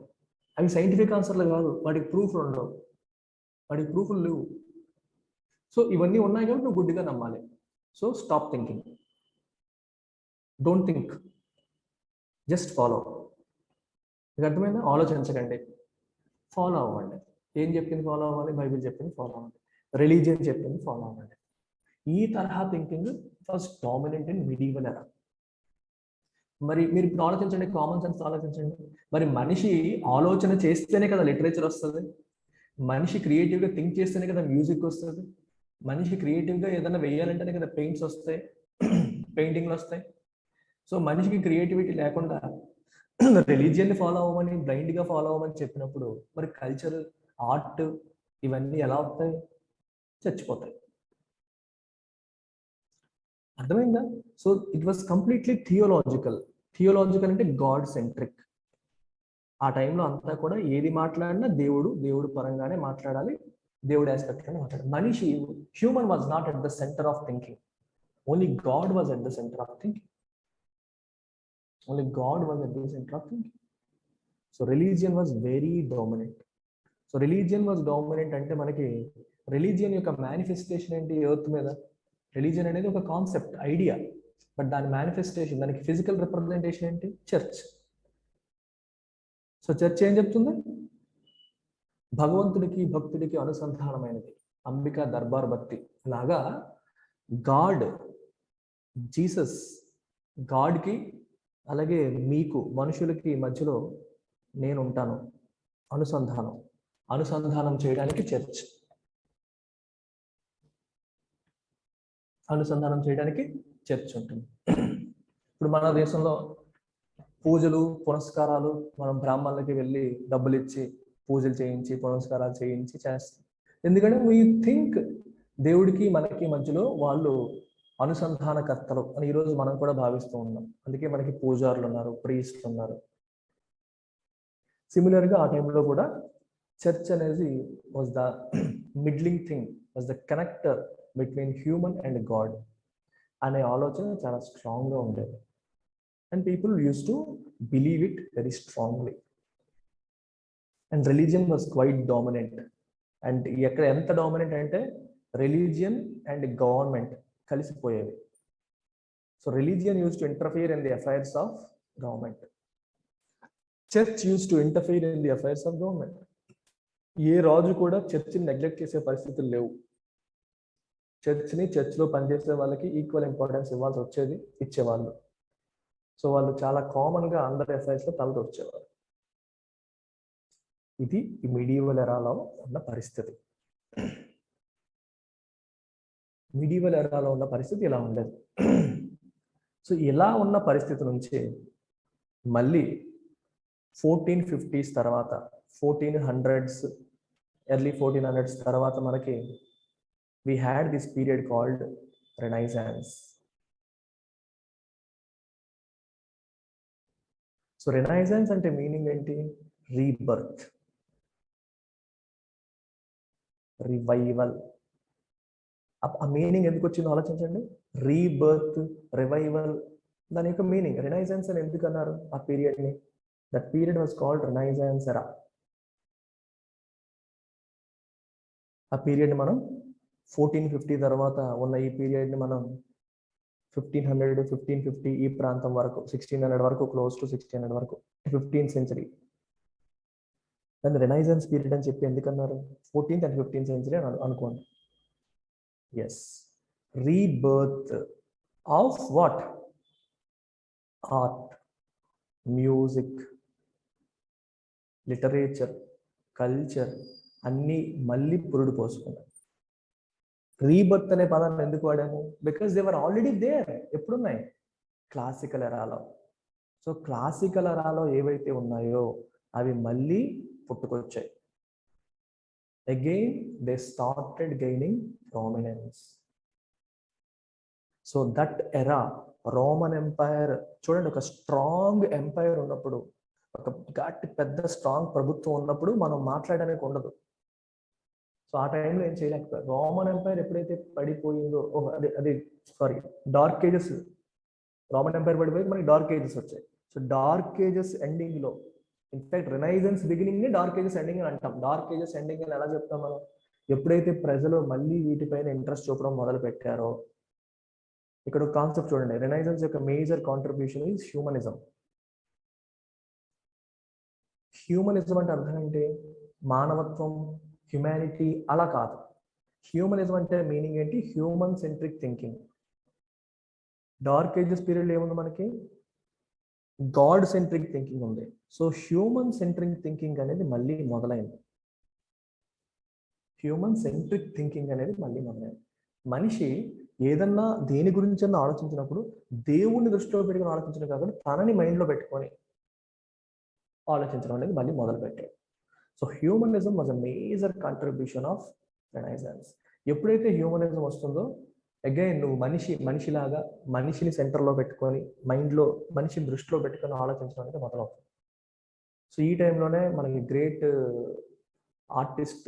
అవి సైంటిఫిక్ ఆన్సర్లు కాదు, వాటికి ప్రూఫ్లు ఉండవు, వాటికి ప్రూఫ్లు లేవు. సో ఇవన్నీ ఉన్నాయి కాబట్టి నువ్వు గుడ్డిగా నమ్మాలి. So stop thinking, don't think, just follow. మీకు అర్థమైందా? ఆలోచించకండి, ఫాలో అవ్వండి. ఏం చెప్పింది ఫాలో అవ్వాలి, బైబిల్ చెప్పింది ఫాలో అవ్వండి, రిలీజియన్ చెప్పింది ఫాలో అవ్వండి. ఈ తరహా thinking first dominant in medieval ఎరా. మరి మీరు ఇప్పుడు ఆలోచించండి, కామన్ సెన్స్ ఆలోచించండి. మరి మనిషి ఆలోచన చేస్తేనే కదా లిటరేచర్ వస్తుంది, మనిషి క్రియేటివ్గా థింక్ చేస్తేనే కదా మ్యూజిక్ వస్తుంది, మనిషి క్రియేటివ్గా ఏదైనా వేయాలంటేనే కదా పెయింట్స్ వస్తాయి, పెయింటింగ్లు వస్తాయి. సో మనిషికి క్రియేటివిటీ లేకుండా రిలీజియన్ని ఫాలో అవ్వమని, బ్లైండ్గా ఫాలో అవ్వమని చెప్పినప్పుడు మరి కల్చర్, ఆర్ట్ ఇవన్నీ ఎలా వస్తాయి, చచ్చిపోతాయి. అర్థమైందా? So it was completely theological అంటే గాడ్ సెంట్రిక్. ఆ టైంలో అంతా కూడా ఏది మాట్లాడినా దేవుడు పరంగానే మాట్లాడాలి, దేవుడి ఆస్పెక్ట్లోనే మాట్లాడాలి. మనిషి, human was not at the centre of thinking, only God was at the centre of thinking. Only God was at the center of thinking. So religion was very dominant. So religion was dominant అంటే మనకి religion యొక్క manifestation ఏంటి earth మీద? Religion అనేది ఒక concept, idea, but దాని manifestation, దానికి physical representation ఏంటి? చర్చ్. సో చర్చ్ ఏం చెప్తుంది? భగవంతుడికి భక్తుడికి అనుసంధానమైనది, అంబికా దర్బార్ భక్తి లాగా గాడ్, జీసస్, గాడ్కి అలాగే మీకు మనుషులకి మధ్యలో నేను ఉంటాను, అనుసంధానం చేయడానికి చర్చ్, అనుసంధానం చేయడానికి చర్చ్ ఉంటుంది. ఇప్పుడు మన దేశంలో పూజలు పునస్కారాలు మనం బ్రాహ్మణులకి వెళ్ళి డబ్బులు ఇచ్చి పూజలు చేయించి పునస్కారాలు చేయించి చేస్తాం. ఎందుకంటే వీ థింక్ దేవుడికి మనకి మధ్యలో వాళ్ళు అనుసంధానకర్తలు అని ఈరోజు మనం కూడా భావిస్తూ ఉన్నాం. అందుకే మనకి పూజారులు ఉన్నారు, ప్రీస్ట్లు ఉన్నారు. సిమిలర్గా ఆ టైంలో కూడా చర్చ్ అనేది was the middling thing, was the connector between human and god అనే ఆలోచన చాలా స్ట్రాంగ్గా ఉండేది. And people used to believe it very strongly. And religion was quite dominant. And ఎక్కడ ఎంత డామినెంట్ అంటే రిలీజియన్ అండ్ గవర్నమెంట్ కలిసిపోయేవి. So religion used to interfere in the affairs of government, church used to interfere in the affairs of government. ఏ రాజు కూడా చర్చిని neglect చేసే పరిస్థితులు లేవు. చర్చ్లో పనిచేసే వాళ్ళకి ఈక్వల్ ఇంపార్టెన్స్ ఇవ్వాల్సి వచ్చేది, ఇచ్చేవాళ్ళు. సో వాళ్ళు చాలా కామన్గా అందరి అఫైర్స్లో తలదొచ్చేవారు. ఇది ఈ మిడివల్ ఎరాలో ఉన్న పరిస్థితి. మిడివల్ ఎరాలో ఉన్న పరిస్థితి ఇలా ఉండేది. సో ఇలా ఉన్న పరిస్థితి నుంచి మళ్ళీ 1450s తర్వాత, 1400s, ఎర్లీ 1400s తర్వాత మనకి we had this period called Renaissance. So Renaissance అంటే మీనింగ్ ఏంటి? Rebirth, revival. ఆ మీనింగ్ ఎందుకు వచ్చిందో ఆలోచించండి. రీబర్త్, రివైవల్, దాని యొక్క మీనింగ్. రెనైజాన్స్ అని ఎందుకు అన్నారు ఆ పీరియడ్ని? That period was called renaissance era. ఆ పీరియడ్ మనం 1450 తర్వాత ఉన్న ఈ పీరియడ్ని మనం 1500, 1550 ఈ ప్రాంతం వరకు, 1600 వరకు, క్లోజ్ టు 1600 వరకు, 15th century దాన్ని రెనైజాన్స్ పీరియడ్ అని చెప్పి ఎందుకన్నారు? 14th and 15th century అని అనుకోండి. Yes, rebirth of what? Art, music, literature, culture అన్నీ మళ్ళీ పురుడు పోసుకున్నాయి. రీబర్త్ అనే పదాన్ని ఎందుకు వాడాము? Because they were already there. ఎప్పుడున్నాయి? క్లాసికల్ ఎరాలో. సో క్లాసికల్ ఎరాలో ఏవైతే ఉన్నాయో అవి మళ్ళీ పుట్టుకొచ్చాయి. Again they started gaining prominence. So that era, Roman empire చూడండి, ఒక స్ట్రాంగ్ ఎంపైర్ ఉన్నప్పుడు, ఒక గట్టి పెద్ద స్ట్రాంగ్ ప్రభుత్వం ఉన్నప్పుడు మనం మాట్లాడడానికి ఉండదు. సో ఆ టైంలో ఏం చేయలేకపోయారు. రోమన్ ఎంపైర్ ఎప్పుడైతే పడిపోయిందో, అది sorry dark ages, Roman empire పడిపోయి మనకి డార్క్ ఏజెస్ వచ్చాయి. సో డార్క్ ఏజెస్ ఎండింగ్ లో, ఇన్ఫాక్ట్ రినైజెన్స్ బిగినింగ్ ని డార్క్ ఏజెస్ ఎండింగ్ అని అంటాం. డార్క్ ఏజెస్ ఎండింగ్ అని ఎలా చెప్తాం మనం? ఎప్పుడైతే ప్రజలు మళ్ళీ వీటిపైన ఇంట్రెస్ట్ చూపడం మొదలు పెట్టారో, ఇక్కడ ఒక కాన్సెప్ట్ చూడండి, రినైజెన్స్ యొక్క major contribution is humanism. Humanism అంటే అర్థం ఏంటి? మానవత్వం, హ్యుమానిటీ అలా కాదు. హ్యూమనిజం అంటే మీనింగ్ ఏంటి? Human centric thinking. Dark ages period ఏముంది మనకి? గాడ్ సెంట్రిక్ థింకింగ్ ఉంది. సో హ్యూమన్ సెంట్రిక్ థింకింగ్ అనేది మళ్ళీ మొదలైంది. హ్యూమన్ సెంట్రిక్ థింకింగ్ అనేది మళ్ళీ మొదలైంది. మనిషి ఏదన్నా దేని గురించి అన్నా ఆలోచించినప్పుడు దేవుణ్ణి దృష్టిలో పెట్టుకుని ఆలోచించడం కాకుండా తనని మైండ్లో పెట్టుకొని ఆలోచించడం అనేది మళ్ళీ మొదలు పెట్టాడు. So humanism was a major contribution of renaissance. ఎప్పుడైతే హ్యూమనిజం వస్తుందో, అగైన్ నువ్వు మనిషిలాగా మనిషిని సెంటర్లో పెట్టుకొని మైండ్లో మనిషిని దృష్టిలో పెట్టుకొని ఆలోచించడం అనేది మొదలవుతుంది. సో ఈ టైంలోనే మనకి great artist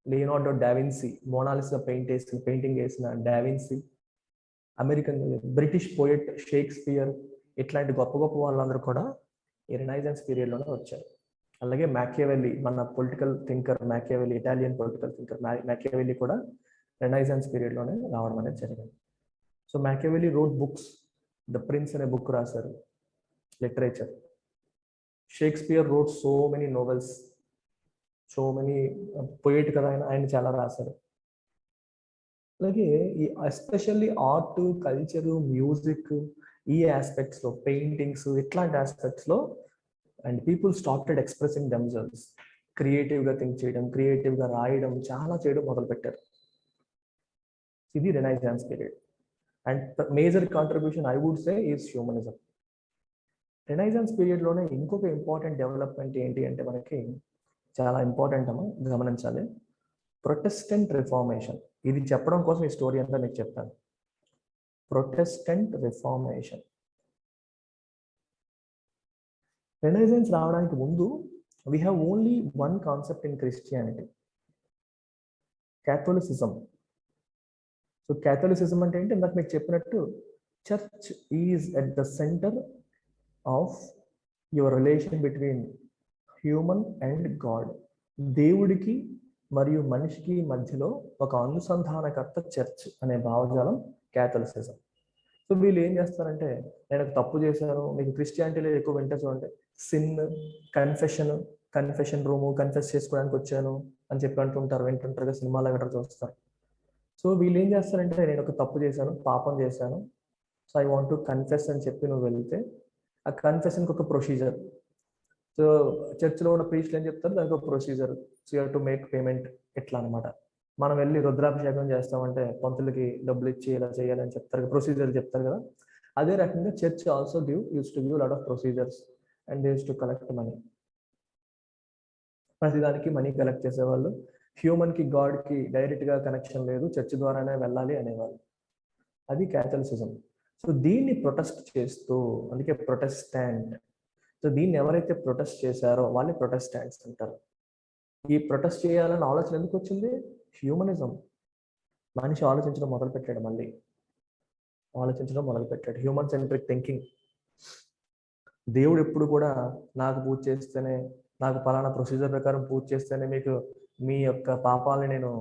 Leonardo da Vinci, Mona Lisa painting వేసిన da Vinci, American British poet Shakespeare, ఇట్లాంటి గొప్ప గొప్ప వాళ్ళందరూ కూడా ఈ రినైజెన్స్ పీరియడ్లోనే వచ్చారు. అలాగే మ్యాకియావెల్లి, మన political thinker Machiavelli, Italian political thinker Machiavelli కూడా రెనైజెన్స్ పీరియడ్లోనే రావడం అనేది జరిగింది. So Machiavelli wrote books, the prince అనే బుక్ రాశారు, literature. Shakespeare wrote so many novels, so many poet కదా ఆయన చాలా రాశారు. అలాగే ఈ ఎస్పెషల్లీ ఆర్ట్, కల్చరు, మ్యూజిక్, ఈ ఆస్పెక్ట్స్లో, పెయింటింగ్స్, ఇట్లాంటి ఆస్పెక్ట్స్లో and people started expressing themselves. క్రియేటివ్గా థింక్ చేయడం, క్రియేటివ్గా రాయడం, చాలా చేయడం మొదలుపెట్టారు. ఇది renaissance period. And major contribution I would say is humanism. Renaissance పీరియడ్లోనే ఇంకొక ఇంపార్టెంట్ డెవలప్మెంట్ ఏంటి అంటే మనకి చాలా ఇంపార్టెంట్ అమ్మా, గమనించాలి, ప్రొటెస్టెంట్ రిఫార్మేషన్. ఇది చెప్పడం కోసం ఈ స్టోరీ అంతా మీకు చెప్తాను. Protestant reformation. రెనైజెన్స్ రావడానికి ముందు we have only one concept in Christianity, Catholicism. So Catholicism అంటే ఏంటి? ఇందాక మీకు చెప్పినట్టు church is at the centre of your relation between human and god. దేవుడికి మరియు మనిషికి మధ్యలో ఒక అనుసంధానకర్త చర్చ్ అనే భావజాలం క్యాథలిసిజం. సో వీళ్ళు ఏం చేస్తారంటే, నేను ఒక తప్పు చేశాను, మీకు క్రిస్టియానిటీలో ఎక్కువ వింటే చూడండి, సిన్, కన్ఫెషన్ రూము, కన్ఫెస్ చేసుకోవడానికి వచ్చాను అని చెప్పి అంటుంటారు, వింటుంటారుగా, సినిమాలో గట్రా చూస్తారు. సో వీళ్ళు ఏం చేస్తారంటే, నేను ఒక తప్పు చేశాను, పాపం చేశాను, so I want to confess అని చెప్పి నువ్వు వెళ్తే ఆ కన్ఫెషన్కి ఒక ప్రొసీజర్. సో చర్చ్లో ఉన్న ప్రీస్ట్లు ఏం చెప్తారు, దానికి ఒక procedure, so you have to make payment, ఎట్లా అనమాట. మనం వెళ్ళి రుద్రాభిషేకం చేస్తామంటే పంతులకి డబ్బులు ఇచ్చి ఇలా చేయాలని చెప్తారు, ప్రొసీజర్ చెప్తారు కదా. అదే రకంగా church also use to give lot of procedures and they use to collect money. ప్రతిదానికి మనీ కలెక్ట్ చేసేవాళ్ళు. హ్యూమన్కి గాడ్కి డైరెక్ట్గా కనెక్షన్ లేదు, చర్చ్ ద్వారానే వెళ్ళాలి అనేవాళ్ళు. అది క్యాథలిసిజం. సో దీన్ని ప్రొటెస్ట్ చేస్తూ, అందుకే ప్రొటెస్టాంట్. సో దీన్ని ఎవరైతే ప్రొటెస్ట్ చేశారో వాళ్ళని ప్రొటెస్టాంట్స్ అంటారు. ఈ ప్రొటెస్ట్ చేయాలని ఆలోచన ఎందుకు వచ్చింది? హ్యూమనిజం. మనిషి ఆలోచించడం మొదలుపెట్టాడు, మళ్ళీ ఆలోచించడం మొదలుపెట్టాడు, హ్యూమన్ సెంట్రిక్ థింకింగ్. దేవుడు ఎప్పుడు కూడా నాకు పూజ చేస్తేనే, నాకు పలానా ప్రొసీజర్ ప్రకారం పూజ చేస్తేనే మీకు మీ యొక్క పాపాలని నేను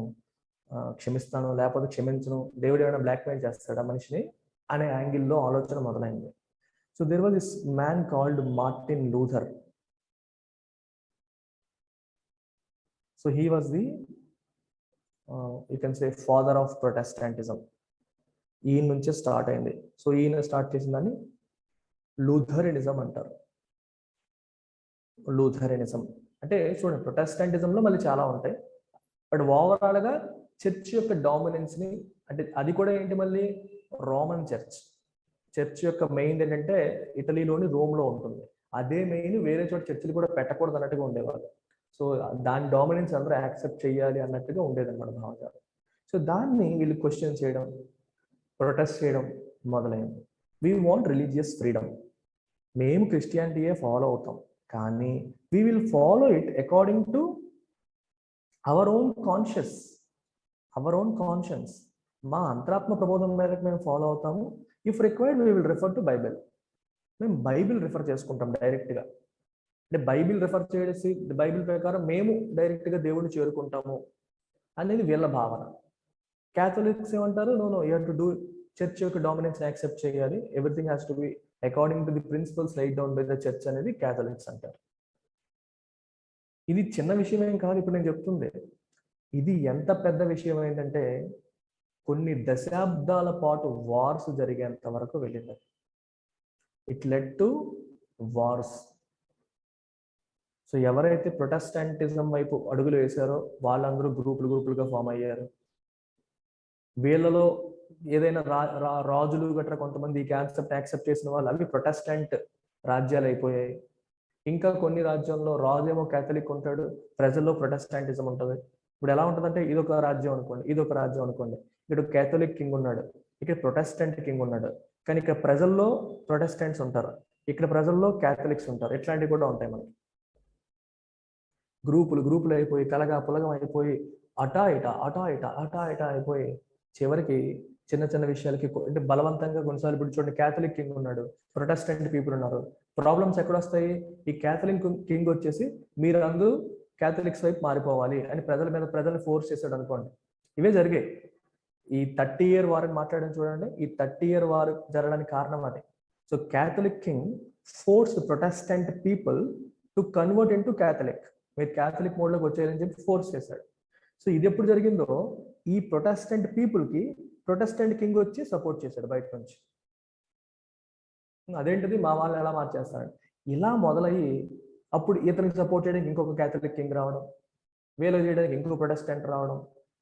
క్షమిస్తాను, లేకపోతే క్షమించను, దేవుడు ఏమైనా బ్లాక్మెయిల్ చేస్తాడా మనిషిని అనే యాంగిల్లో ఆలోచన మొదలైంది. So there was this man called Martin Luther. So he was the you can say father of Protestantism. ఈయన నుంచే స్టార్ట్ అయింది. సో ఈయన స్టార్ట్ చేసిందని లూథరనిజం అంటారు. లూథరనిజం అంటే చూడండి, ప్రొటెస్టెంటిజంలో మళ్ళీ చాలా ఉంటాయి, బట్ ఓవరాల్గా చర్చ్ యొక్క డామినెన్స్ని, అంటే అది కూడా ఏంటి, మళ్ళీ రోమన్ చర్చ్ యొక్క మెయిన్ ఏంటంటే ఇటలీలోని రోమ్లో ఉంటుంది. అదే మెయిన్, వేరే చోట చర్చిలు కూడా పెట్టకూడదు అన్నట్టుగా ఉండేవాళ్ళు. సో దాని డామినెన్స్ అందరూ యాక్సెప్ట్ చేయాలి అన్నట్టుగా ఉండేది అన్నమాట భావజాలం. సో దాన్ని వీళ్ళు క్వశ్చన్ చేయడం, ప్రొటెస్ట్ చేయడం మొదలైంది. వీ వాంట్ రిలీజియస్ ఫ్రీడమ్, మేము క్రిస్టియానిటీయే ఫాలో అవుతాం, కానీ we will follow it according to our own conscience. మా అంతరాత్మ ప్రబోధం మేరకు మేము ఫాలో అవుతాము. If required we will refer to Bible. మేము బైబిల్ రిఫర్ చేసుకుంటాం డైరెక్ట్గా, అంటే బైబిల్ రిఫర్ చేసి బైబిల్ ప్రకారం మేము డైరెక్ట్గా దేవుడిని చేరుకుంటాము అనేది వీళ్ళ భావన. క్యాథలిక్స్ ఏమంటారు, no you have to do, church యొక్క డామినెన్స్ యాక్సెప్ట్ చేయాలి, everything has to be according to the principles laid down by the church అనేది క్యాథలిక్స్ అంటారు. ఇది చిన్న విషయం ఏం కాదు ఇప్పుడు నేను చెప్తుంది. ఇది ఎంత పెద్ద విషయం ఏంటంటే కొన్ని దశాబ్దాల పాటు వార్స్ జరిగేంత వరకు వెళ్ళింది. It led to wars. So ఎవరైతే ప్రొటెస్టాంటిజం వైపు అడుగులు వేశారో వాళ్ళందరూ గ్రూపులుగా ఫామ్ అయ్యారు. వీళ్ళలో ఏదైనా రాజులు గట్రా కొంతమంది ఈ కాన్సెప్ట్ యాక్సెప్ట్ చేసిన వాళ్ళు, అవి ప్రొటెస్టాంట్ రాజ్యాలు అయిపోయాయి. ఇంకా కొన్ని రాజ్యాల్లో రాజు ఏమో క్యాథలిక్ ఉంటాడు, ప్రజల్లో ప్రొటెస్టాంటిజం ఉంటుంది. ఇప్పుడు ఎలా ఉంటుందంటే ఇదొక రాజ్యం అనుకోండి, ఇక్కడ క్యాథలిక్ కింగ్ ఉన్నాడు, ఇక్కడ ప్రొటెస్టెంట్ కింగ్ ఉన్నాడు, కానీ ఇక్కడ ప్రజల్లో ప్రొటెస్టెంట్స్ ఉంటారు, ఇక్కడ ప్రజల్లో క్యాథలిక్స్ ఉంటారు. ఇట్లాంటివి కూడా ఉంటాయి మనకి. గ్రూపులు అయిపోయి కలగా పులగం అయిపోయి అటా ఇటా అయిపోయి చివరికి చిన్న విషయాలకి అంటే బలవంతంగా కొన్నిసార్లు ఇప్పుడు చూడండి, క్యాథలిక్ కింగ్ ఉన్నాడు, ప్రొటెస్టెంట్ పీపుల్ ఉన్నారు. ప్రాబ్లమ్స్ ఎక్కడ వస్తాయి? ఈ క్యాథలిక్ కింగ్ వచ్చేసి మీరు అందరూ క్యాథలిక్స్ వైపు మారిపోవాలి అని ప్రజల్ని ఫోర్స్ చేశాడు అనుకోండి. ఇవే జరిగాయి. ఈ 30 year వార్ అని మాట్లాడడం చూడండి, ఈ 30 year వార్ జరగడానికి కారణం అది. So Catholic king force Protestant people to convert in to Catholic. మీరు క్యాథలిక్ మోడ్లోకి వచ్చేయాలని చెప్పి ఫోర్స్ చేశాడు. సో ఇది ఎప్పుడు జరిగిందో, ఈ ప్రొటెస్టెంట్ పీపుల్కి ప్రొటెస్టెంట్ కింగ్ వచ్చి సపోర్ట్ చేశాడు బయట నుంచి. అదేంటిది, మా వాళ్ళని ఎలా మార్చేస్తాడు, ఇలా మొదలయ్యి అప్పుడు ఇతనికి సపోర్ట్ చేయడానికి ఇంకొక క్యాథలిక్ కింగ్ రావడం, వేలు చేయడానికి ఇంకొక ప్రొటెస్టెంట్ రావడం,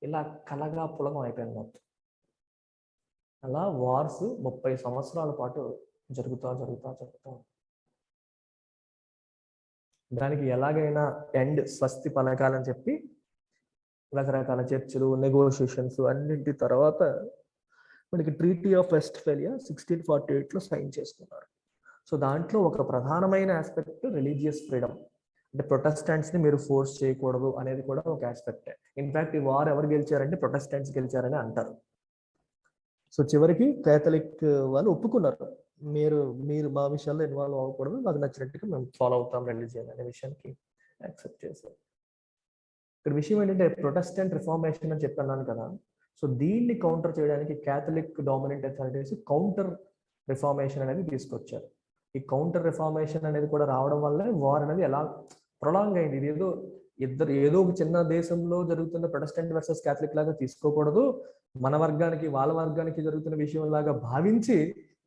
ఇలా కలగా పులగం అయిపోయింది మొత్తం. అలా వార్స్ 30 సంవత్సరాల పాటు జరుగుతా. దానికి ఎలాగైనా ఎండ్ స్వస్తి పలకాలని చెప్పి రకరకాల చర్చలు, నెగోషియేషన్స్ అన్నింటి తర్వాత మనకి ట్రీటీ ఆఫ్ వెస్ట్ఫాలియా 1648లో సైన్ చేసుకున్నారు. సో దాంట్లో ఒక ప్రధానమైన ఆస్పెక్ట్ రిలీజియస్ ఫ్రీడమ్, అంటే ప్రొటెస్టెంట్స్ని మీరు ఫోర్స్ చేయకూడదు అనేది కూడా ఒక ఆస్పెక్ట్. ఇన్ఫాక్ట్ ఈ వార్ ఎవరు గెలిచారంటే ప్రొటెస్టెంట్స్ గెలిచారని అంటారు. సో చివరికి క్యాథలిక్ వాళ్ళు ఒప్పుకున్నారు, మీరు మా విషయాల్లో ఇన్వాల్వ్ అవ్వకూడదు, మాకు నచ్చినట్టుగా మేము ఫాలో అవుతాం రిలీజియన్ అనే విషయానికి యాక్సెప్ట్ చేశారు. ఇక్కడ విషయం ఏంటంటే ప్రొటెస్టెంట్ రిఫార్మేషన్ అని చెప్పన్నాను కదా, సో దీన్ని కౌంటర్ చేయడానికి Catholic dominant authorities counter reformation అనేది తీసుకొచ్చారు. ఈ కౌంటర్ రిఫార్మేషన్ అనేది కూడా రావడం వల్ల వార్ అనేది ఎలా ప్రొలాంగ్ అయింది. ఇది ఏదో ఒక చిన్న దేశంలో జరుగుతున్న ప్రొటెస్టెంట్ వర్సెస్ క్యాథలిక్ లాగా తీసుకోకూడదు, మన వర్గానికి వాళ్ళ వర్గానికి జరుగుతున్న విషయం లాగా భావించి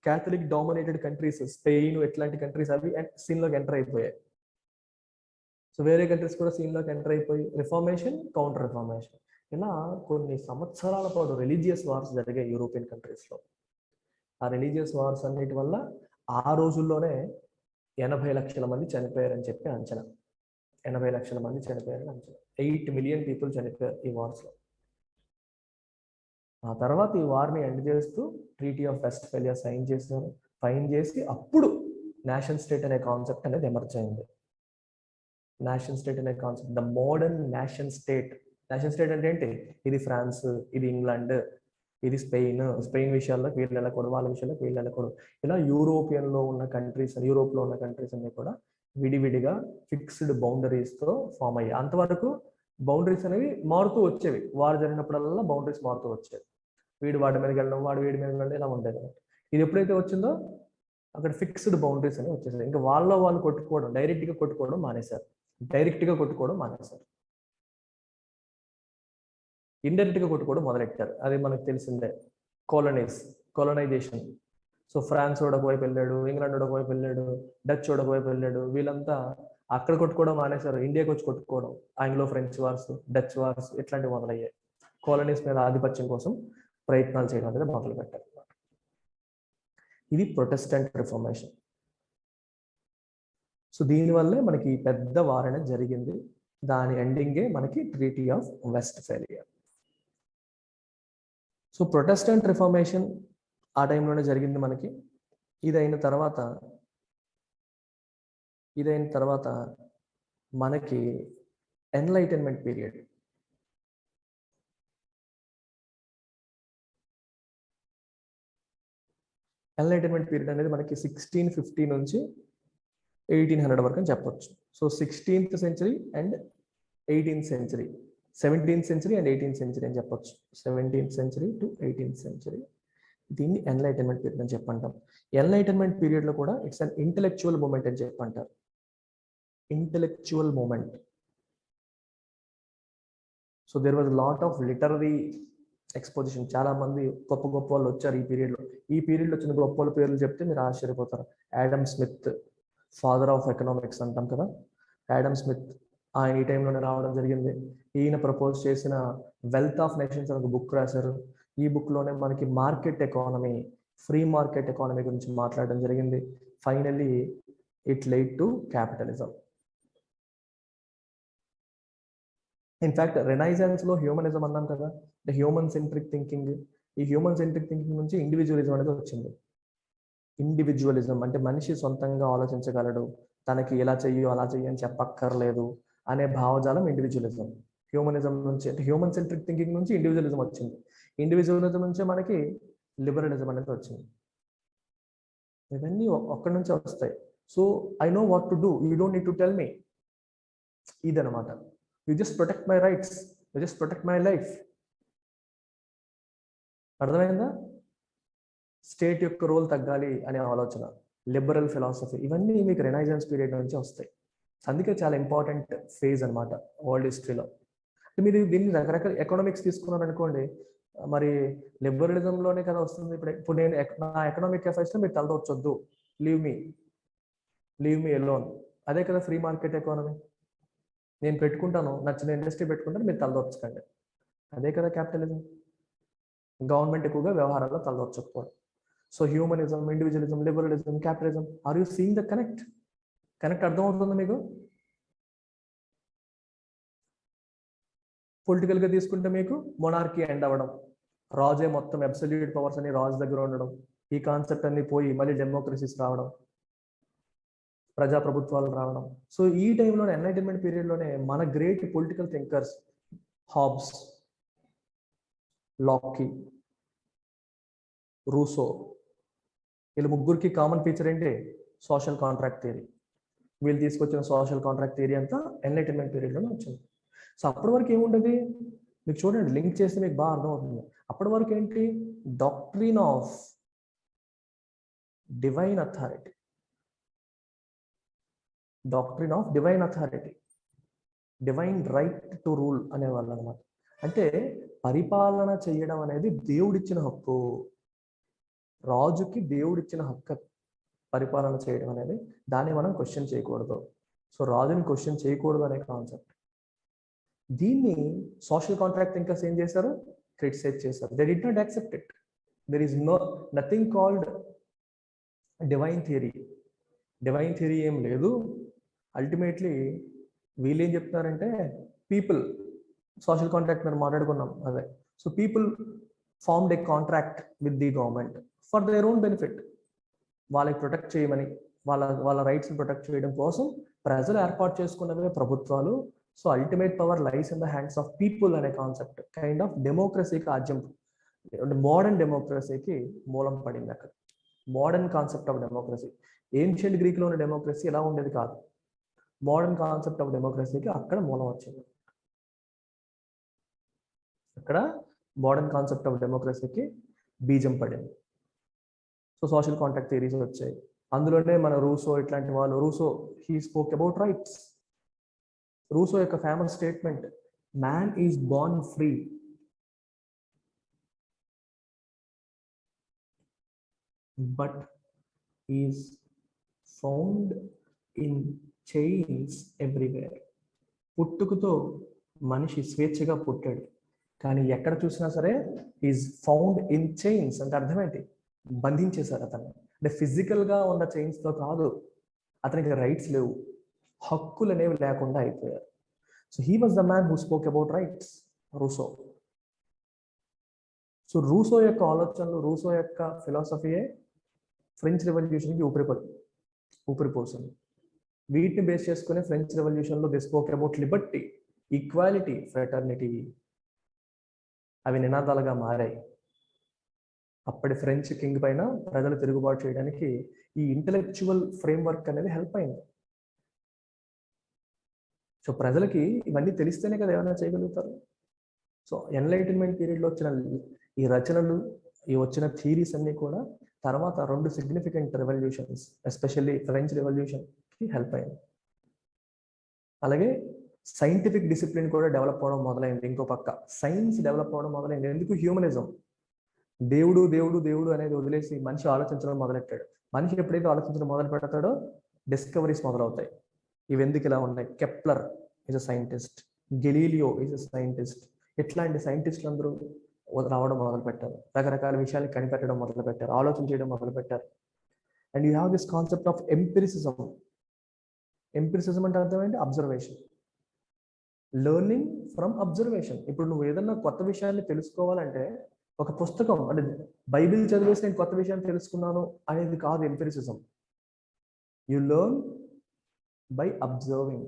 క్యాథలిక్ డామినేటెడ్ కంట్రీస్, స్పెయిన్ ఇట్లాంటి కంట్రీస్ అవి సీన్లోకి ఎంటర్ అయిపోయాయి. సో వేరే కంట్రీస్ కూడా సీన్లోకి ఎంటర్ అయిపోయి రిఫార్మేషన్, కౌంటర్ రిఫార్మేషన్, ఇలా కొన్ని సంవత్సరాల పాటు రిలీజియస్ వార్స్ జరిగాయి యూరోపియన్ కంట్రీస్లో. ఆ రిలీజియస్ వార్స్ అన్నిటి వల్ల ఆ రోజుల్లోనే 80 లక్షల మంది చనిపోయారని చెప్పి అంచనా. 80 లక్షల మంది చనిపోయారని అంచనా. 8 million పీపుల్ చనిపోయారు ఈ వార్స్లో. ఆ తర్వాత ఈ వార్ని ఎండ్ చేస్తూ ట్రీటీ ఆఫ్ వెస్ట్ఫాలియా సైన్ చేసి అప్పుడు నేషన్ స్టేట్ అనే కాన్సెప్ట్ అనేది ఎమర్జ్ అయింది. నేషన్ స్టేట్ అనే concept, the modern nation state. Nation state అంటే ఏంటి? ఇది ఫ్రాన్స్, ఇది ఇంగ్లాండ్, ఇది స్పెయిన్ విషయాల్లోకి వీళ్ళు వెళ్ళకూడదు, వాళ్ళ విషయాల్లోకి వీళ్ళు వెళ్ళకూడదు. ఇలా యూరోప్లో ఉన్న కంట్రీస్ అన్ని కూడా విడివిడిగా ఫిక్స్డ్ బౌండరీస్తో ఫామ్ అయ్యాయి. అంతవరకు బౌండరీస్ అనేవి మారుతూ వచ్చేవి, వారు జరిగినప్పుడల్లా బౌండరీస్ మారుతూ వచ్చేవి. వీడు వాడి మీదకి వెళ్ళడం, వాడు వీడి మీదకి వెళ్ళడం, ఇలా ఉండేది. ఇది ఎప్పుడైతే వచ్చిందో అక్కడ ఫిక్స్డ్ బౌండరీస్ అనేవి వచ్చేసాయి. ఇంకా వాళ్ళు కొట్టుకోవడం, డైరెక్ట్గా కొట్టుకోవడం మానేశారు. ఇండైరెక్ట్గా కొట్టుకోవడం మొదలెట్టారు. అది మనకు తెలిసిందే. కొలనైజేషన్. సో ఫ్రాన్స్ ఒకవైపు వెళ్ళాడు, ఇంగ్లాండ్ ఒకవైపు వెళ్ళాడు, డచ్ ఒకవైపు వెళ్ళాడు. వీళ్ళంతా అక్కడ కొట్టుకోవడం మానేశారు, ఇండియాకి వచ్చి కొట్టుకోవడం. Anglo French wars, Dutch wars ఇట్లాంటివి మొదలయ్యాయి. కాలనీస్ మీద ఆధిపత్యం కోసం ప్రయత్నాలు చేయడం అనేది మొదలు పెట్టారు. ఇది ప్రొటెస్టెంట్ రిఫార్మేషన్. సో దీనివల్లే మనకి పెద్ద వార్ అనేది జరిగింది. దాని ఎండింగే మనకి treaty of Westfalia. So Protestant reformation ఆ టైంలోనే జరిగింది మనకి. ఇదైన తర్వాత మనకి ఎన్లైటన్మెంట్ పీరియడ్. ఎన్లైటన్మెంట్ పీరియడ్ అనేది మనకి 1650 నుంచి 1800 వరకు అని చెప్పొచ్చు. So 16th century and 18th century, 17th century and 18th century అని చెప్పొచ్చు. 17th century to 18th century, దీన్ని ఎన్లైటన్మెంట్ పీరియడ్ అని చెప్పంటాం. ఎన్లైటన్మెంట్ పీరియడ్లో కూడా ఇట్స్ అన్ ఇంటెలెక్చువల్ మూమెంట్ అని చెప్పంటారు. Intellectual movement. So there was lot of literary exposition. చాలా మంది గొప్ప గొప్ప వాళ్ళు వచ్చారు ఈ పీరియడ్లో. ఈ పీరియడ్లో వచ్చిన గొప్ప వాళ్ళ పేర్లు చెప్తే మీరు ఆశ్చర్యపోతారు. Adam Smith, father of economics అంటాం కదా, యాడమ్ స్మిత్, ఆయన ఈ టైంలోనే రావడం జరిగింది. ఈయన ప్రపోజ్ చేసిన వెల్త్ ఆఫ్ నేషన్స్ అనే ఒక బుక్ రాశారు. ఈ బుక్లోనే మనకి market economy, free market economy గురించి మాట్లాడడం జరిగింది. Finally it led to capitalism. In fact రెనైజాన్స్లో హ్యూమనిజం అన్నాం కదా, ద హ్యూమన్ సెంట్రిక్ థింకింగ్. ఈ హ్యూమన్ సెంట్రిక్ థింకింగ్ నుంచి ఇండివిజువలిజం అనేది వచ్చింది. ఇండివిజువలిజం అంటే మనిషి సొంతంగా ఆలోచించగలడు, తనకి ఎలా చెయ్యో అలా చెయ్యి అని చెప్పక్కర్లేదు అనే భావజాలం ఇండివిజువలిజం. హ్యూమనిజం నుంచి అంటే హ్యూమన్ సెంట్రిక్ థింకింగ్ నుంచి ఇండివిజువలిజం వచ్చింది. ఇండివిజువలిజం నుంచే మనకి లిబరలిజం అనేది వచ్చింది. ఇవన్నీ ఒక్కడి నుంచే వస్తాయి. So I know what to do, you don't need to tell me. ఇదనమాట. You just protect my rights, you just protect my life. అర్థమైందా? స్టేట్ యొక్క రోల్ తగ్గాలి అనే ఆలోచన, లిబరల్ ఫిలాసఫీ, ఇవన్నీ మీకు రెనైజాన్స్ పీరియడ్ నుంచి వస్తాయి. అందుకే చాలా ఇంపార్టెంట్ ఫేజ్ అనమాట వరల్డ్ హిస్టరీలో. మీరు దీన్ని రకరకాల ఎకనామిక్స్ తీసుకున్నారు అనుకోండి, మరి లిబరలిజంలోనే కదా వస్తుంది. ఇప్పుడు నేను నా ఎకనామిక్ అఫైర్స్లో మీరు తలదొచ్చొద్దు, లీవ్ మీ ఎలోన్. అదే కదా ఫ్రీ మార్కెట్ ఎకానమీ. నేను పెట్టుకుంటాను, నచ్చిన ఇండస్ట్రీ పెట్టుకుంటాను, మీరు తలదొచ్చకండి. అదే కదా క్యాపిటలిజం. గవర్నమెంట్ ఎక్కువగా వ్యవహారాల్లో తలదొచ్చకపోవడం. So humanism, individualism, liberalism, capitalism. Are you seeing the connect అర్థమవుతుంది మీకు? పొలిటికల్గా తీసుకుంటే మీకు మొనార్కీ ఎండ్ అవ్వడం, రాజే మొత్తం అబ్సల్యూట్ పవర్స్ అని రాజు దగ్గర ఉండడం, ఈ కాన్సెప్ట్ అన్ని పోయి మళ్ళీ డెమోక్రసీస్ రావడం, ప్రజాప్రభుత్వాలు రావడం. సో ఈ టైంలోనే ఎన్లైటన్మెంట్ పీరియడ్లోనే మన great political thinkers Hobbes, Locke, Rousseau, వీళ్ళ ముగ్గురికి కామన్ ఫీచర్ ఏంటి? Social contract theory. వీళ్ళు తీసుకొచ్చిన సోషల్ కాంట్రాక్ట్ థియరీ అంతా ఎన్లైటన్మెంట్ పీరియడ్లోనే వచ్చింది. సో అప్పటి వరకు ఏముంటుంది మీకు చూడండి, లింక్ చేస్తే మీకు బాగా అర్థమవుతుంది. అప్పటి వరకు ఏంటి? Doctrine of divine authority, doctrine of divine authority, divine right to rule అనేవాళ్ళు అనమాట. అంటే పరిపాలన చేయడం అనేది దేవుడిచ్చిన హక్కు, రాజుకి దేవుడిచ్చిన హక్కు పరిపాలన చేయడం అనేది. దాన్ని మనం క్వశ్చన్ చేయకూడదు. సో రాజుని క్వశ్చన్ చేయకూడదు అనే కాన్సెప్ట్. దీన్ని సోషల్ కాంట్రాక్ట్ థింకర్స్ ఏం చేశారు? క్రిటిసైజ్ చేశారు. They did not accept it. There is nothing called divine theory. Divine theory ఏం లేదు. అల్టిమేట్లీ వీళ్ళు ఏం చెప్తున్నారంటే, పీపుల్, సోషల్ కాంట్రాక్ట్ మీద మాట్లాడుకున్నాం అదే. So people formed A contract with the government for their own benefit. వాళ్ళకి ప్రొటెక్ట్ చేయమని, వాళ్ళ రైట్స్ని ప్రొటెక్ట్ చేయడం కోసం ప్రజలు ఏర్పాటు చేసుకున్నవే ప్రభుత్వాలు. So ultimate power lies in the hands of people అనే కాన్సెప్ట్ కైండ్ ఆఫ్ డెమోక్రసీకి ఆద్యం, మోడర్న్ డెమోక్రసీకి మూలం పడింది అక్కడ. Modern concept of democracy. Ancient గ్రీక్లో ఉన్న డెమోక్రసీ ఎలా ఉండేది కాదు. మోడర్న్ కాన్సెప్ట్ ఆఫ్ డెమోక్రసీకి అక్కడ మూలం వచ్చింది. అక్కడ మోడర్న్ కాన్సెప్ట్ ఆఫ్ డెమోక్రసీకి బీజం పడింది. సో సోషల్ కాంట్రాక్ట్ థియరీస్ వచ్చాయి. అందులోనే మన రూసో ఇట్లాంటి వాళ్ళు, Rousseau he spoke about rights. Rousseau యొక్క famous statement, man is born free. But is found in chains everywhere. పుట్టుకతో మనిషి స్వేచ్ఛగా పుట్టాడు, కానీ ఎక్కడ చూసినా సరే ఈజ్ ఫౌండ్ ఇన్ చైన్స్ అంటే అర్థం ఏంటి? బంధించేశారు అతన్ని. అంటే ఫిజికల్గా ఉన్న చైన్స్తో కాదు, అతనికి రైట్స్ లేవు, హక్కులు అనేవి లేకుండా అయిపోయారు. So he was the man who spoke about rights, Russo. So Russo యొక్క ఆలోచనలు, రూసో యొక్క ఫిలాసఫీయే ఫ్రెంచ్ రెవల్యూషన్కి ఊపిరిపోసింది. వీటిని బేస్ చేసుకునే ఫ్రెంచ్ రెవల్యూషన్లో they spoke about liberty, equality, fraternity. అవి నినాదాలుగా మారాయి. అప్పటి ఫ్రెంచ్ కింగ్ పైన ప్రజలు తిరుగుబాటు చేయడానికి ఈ ఇంటలెక్చువల్ ఫ్రేమ్వర్క్ అనేది హెల్ప్ అయింది. సో ప్రజలకి ఇవన్నీ తెలిస్తేనే కదా ఏమైనా చేయగలుగుతారు. సో ఎన్లైటన్మెంట్ పీరియడ్లో వచ్చిన ఈ రచనలు, ఈ వచ్చిన థీరీస్ అన్నీ కూడా తర్వాత 2 సిగ్నిఫికెంట్ రెవల్యూషన్స్, ఎస్పెషల్లీ ఫ్రెంచ్ రెవల్యూషన్కి హెల్ప్ అయింది. అలాగే సైంటిఫిక్ డిసిప్లిన్ కూడా డెవలప్ అవ్వడం మొదలైంది. ఇంకో పక్క సైన్స్ డెవలప్ అవ్వడం మొదలైంది. ఎందుకు? హ్యూమనిజం. దేవుడు దేవుడు దేవుడు అనేది వదిలేసి మనిషి ఆలోచించడం మొదలెట్టాడు. మనిషి ఎప్పుడైతే ఆలోచించడం మొదలు పెడతాడో డిస్కవరీస్ మొదలవుతాయి. ఇవి ఎందుకు ఇలా ఉన్నాయి? Kepler is a scientist, Galileo is a scientist. ఇట్లాంటి సైంటిస్టులు అందరూ రావడం మొదలు పెట్టారు. రకరకాల విషయాలు కనిపెట్టడం మొదలు పెట్టారు, ఆలోచన చేయడం మొదలు పెట్టారు. And you have this concept of empiricism. Empiricism అంటే అర్థం ఏంటి? Observation, learning from observation. ఇప్పుడు నువ్వు ఏదన్నా కొత్త విషయాన్ని తెలుసుకోవాలంటే ఒక పుస్తకం అంటే బైబిల్ చదివేసి నేను కొత్త విషయాన్ని తెలుసుకున్నాను అనేది కాదు empiricism. You learn by observing.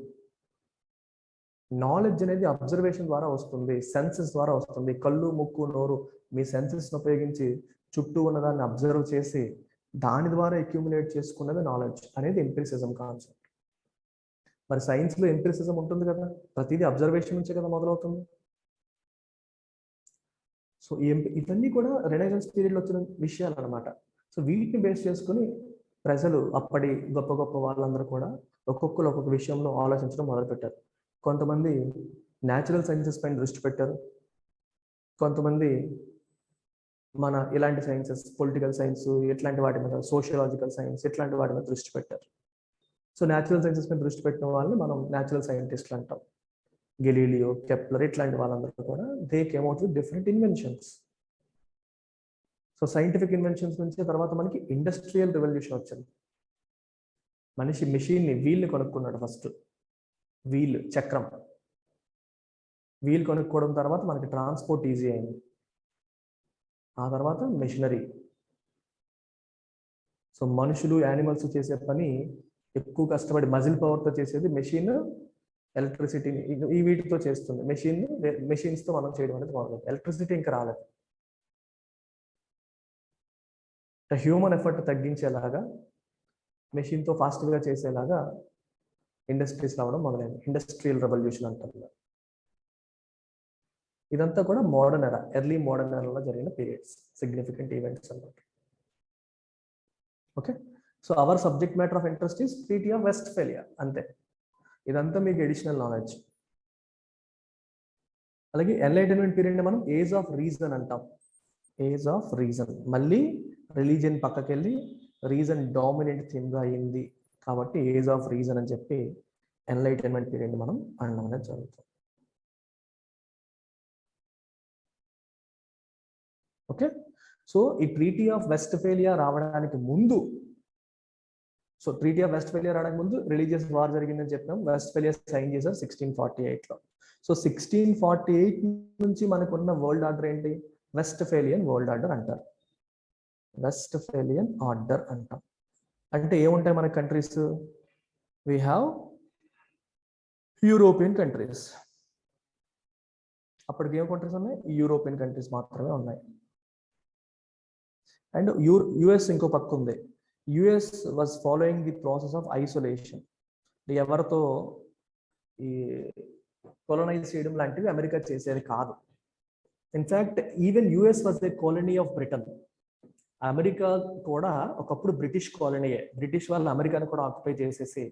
Knowledge అనేది అబ్జర్వేషన్ ద్వారా వస్తుంది, సెన్సెస్ ద్వారా వస్తుంది. కళ్ళు, ముక్కు, నోరు, మీ సెన్సెస్ని ఉపయోగించి చుట్టూ ఉన్నదాన్ని అబ్జర్వ్ చేసి దాని ద్వారా అక్యూములేట్ చేసుకున్నది నాలెడ్జ్ అనేది ఎంపిరిసిజం కాన్సెప్ట్. మరి సైన్స్లో ఎంపిరిసిజం ఉంటుంది కదా, ప్రతిదీ అబ్జర్వేషన్ నుంచే కదా మొదలవుతుంది. సో ఇవన్నీ కూడా రెనైజన్స్ పీరియడ్లో వచ్చిన విషయాలు అనమాట. సో వీటిని బేస్ చేసుకుని ప్రజలు, అప్పటి గొప్ప గొప్ప వాళ్ళందరూ కూడా ఒక్కొక్కరు ఒక్కొక్క విషయంలో ఆలోచించడం మొదలుపెట్టారు. కొంతమంది న్యాచురల్ సైన్సెస్ పైన దృష్టి పెట్టారు, కొంతమంది మన ఇలాంటి సైన్సెస్, పొలిటికల్ సైన్స్ ఇట్లాంటి వాటి మీద, సోషియలాజికల్ సైన్స్ ఇట్లాంటి వాటి మీద దృష్టి పెట్టారు. సో న్యాచురల్ సైన్సెస్ మీద దృష్టి పెట్టిన వాళ్ళని మనం న్యాచురల్ సైంటిస్టులు అంటాం. గెలీలియో, కెప్లర్ ఇట్లాంటి వాళ్ళందరూ కూడా they came out with different inventions. So scientific inventions నుంచి తర్వాత మనకి ఇండస్ట్రియల్ రెవల్యూషన్ వచ్చింది. మనిషి మెషిన్ని, వీల్ని కొనుక్కున్నాడు. ఫస్ట్ వీల్, చక్రం. వీల్ కొనుక్కోవడం తర్వాత మనకి ట్రాన్స్పోర్ట్ ఈజీ అయింది. ఆ తర్వాత మెషినరీ. సో మనుషులు, యానిమల్స్ చేసే పని ఎక్కువ కష్టపడి మజిల్ పవర్తో చేసేది మెషిన్, ఎలక్ట్రిసిటీని ఈ వీటితో చేస్తుంది. మెషిన్స్తో మనం చేయడం అనేది మొదలవుతుంది. ఎలక్ట్రిసిటీ ఇంకా రాలేదు. హ్యూమన్ ఎఫర్ట్ తగ్గించేలాగా, మెషిన్తో ఫాస్ట్గా చేసేలాగా ఇండస్ట్రీస్ రావడం మొదలైంది. ఇండస్ట్రియల్ రెవల్యూషన్ అంటారు. ఇదంతా కూడా మోడర్న్ ఎరా, ఎర్లీ మోడర్న్ ఎరాలో జరిగిన పీరియడ్స్, సిగ్నిఫికెంట్ ఈవెంట్స్ అన్నమాట. Okay, so our subject matter of interest is treaty of Westfalia. అంతే, ఇదంతా మీకు ఎడిషనల్ నాలెడ్జ్. అలాగే ఎన్లైటన్మెంట్ పీరియడ్ మనం ఏజ్ ఆఫ్ రీజన్ అంటాం. ఏజ్ ఆఫ్ రీజన్, మళ్ళీ రిలీజియన్ పక్కకి వెళ్ళి రీజన్ డామినెంట్ థీమ్గా అయింది కాబట్టి ఏజ్ ఆఫ్ రీజన్ అని చెప్పి ఎన్లైటన్మెంట్ పీరియడ్ మనం అనడం అనేది జరుగుతుంది. ఓకే, సో ఈ ట్రీటీ ఆఫ్ వెస్ట్ఫాలియా రావడానికి ముందు, సో ట్రీటీ ఆఫ్ వెస్ట్ఫాలియా రావడానికి ముందు రిలీజియస్ వార్ జరిగిందని చెప్పినాం. వెస్ట్ఫాలియా సైన్ చేశారు 1648లో. సో 1648 నుంచి మనకున్న వరల్డ్ ఆర్డర్ ఏంటి? వెస్ట్ఫాలియన్ వరల్డ్ ఆర్డర్ అంటారు. వెస్ట్ఫాలియన్ ఆర్డర్ అంటాం. అంటే ఏముంటాయి మన countries? We have European countries. అప్పటికి ఏం కంట్రీస్ ఉన్నాయి? యూరోపియన్ కంట్రీస్ మాత్రమే ఉన్నాయి. అండ్ యుఎస్ ఇంకో పక్క ఉంది. US was following the process of isolation. ఎవరితో ఈ కొలనైజ్ చేయడం లాంటివి అమెరికా చేసేది కాదు. In fact even US was the colony of Britain. America కూడా ఒకప్పుడు బ్రిటిష్ కాలనీయే. బ్రిటిష్ వాళ్ళు అమెరికాను కూడా ఆక్యుపై చేసేసి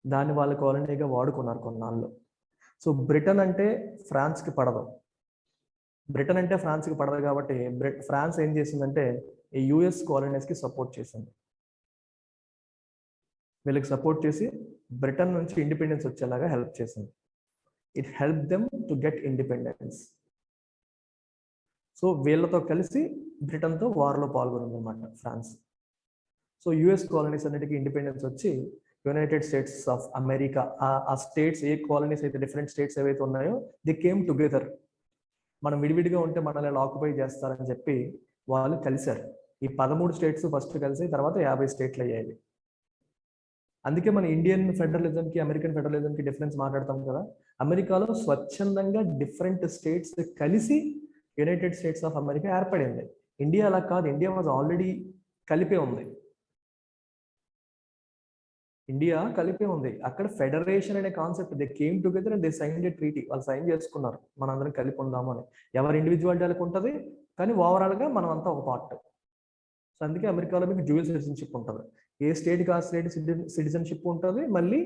దాన్ని వాళ్ళ కాలనీగా వాడుకున్నారు కొన్నాళ్ళు. సో బ్రిటన్ అంటే ఫ్రాన్స్కి పడదు. బ్రిటన్ అంటే ఫ్రాన్స్కి పడదు కాబట్టి ఫ్రాన్స్ ఏం చేసిందంటే ఈ యుఎస్ కాలనీస్కి సపోర్ట్ చేసింది. వీళ్ళకి సపోర్ట్ చేసి బ్రిటన్ నుంచి ఇండిపెండెన్స్ వచ్చేలాగా హెల్ప్ చేసింది. It help them to get independence. So వీళ్ళతో కలిసి బ్రిటన్తో వార్లో పాల్గొనింది అనమాట ఫ్రాన్స్. సో యుఎస్ కాలనీస్ అన్నిటికీ ఇండిపెండెన్స్ వచ్చి యునైటెడ్ స్టేట్స్ ఆఫ్ అమెరికా, ఆ స్టేట్స్ ఏ కాలనీస్ అయితే డిఫరెంట్ స్టేట్స్ ఏవైతే ఉన్నాయో ది కేమ్ టుగెదర్. మనం విడివిడిగా ఉంటే మనల్ని ఆక్యుపై చేస్తారని చెప్పి వాళ్ళు కలిశారు. ఈ 13 స్టేట్స్ ఫస్ట్ కలిసి తర్వాత 50 స్టేట్లు అయ్యాయి. అందుకే మన ఇండియన్ ఫెడరలిజంకి అమెరికన్ ఫెడరలిజంకి డిఫరెన్స్ మాట్లాడతాం కదా. అమెరికాలో స్వచ్ఛందంగా డిఫరెంట్ స్టేట్స్ కలిసి యునైటెడ్ స్టేట్స్ ఆఫ్ అమెరికా ఏర్పడింది. ఇండియా అలా కాదు, ఇండియా వాజ్ ఆల్రెడీ కలిపే ఉంది. ఇండియా కలిపే ఉంది. అక్కడ ఫెడరేషన్ అనే concept, they came together and they signed a treaty. వాళ్ళు సైన్ చేసుకున్నారు మనందరం కలిపి ఉందాము అని. ఎవరి ఇండివిజువాలిటీ వాళ్ళకి ఉంటుంది, కానీ ఓవరాల్గా మనం అంతా ఒక పార్ట్. సో అందుకే అమెరికాలో మీకు డ్యూయల్ సిటిజన్షిప్ ఉంటుంది. ఏ స్టేట్కి ఆ స్టేట్ సిటిజన్షిప్ ఉంటుంది, మళ్ళీ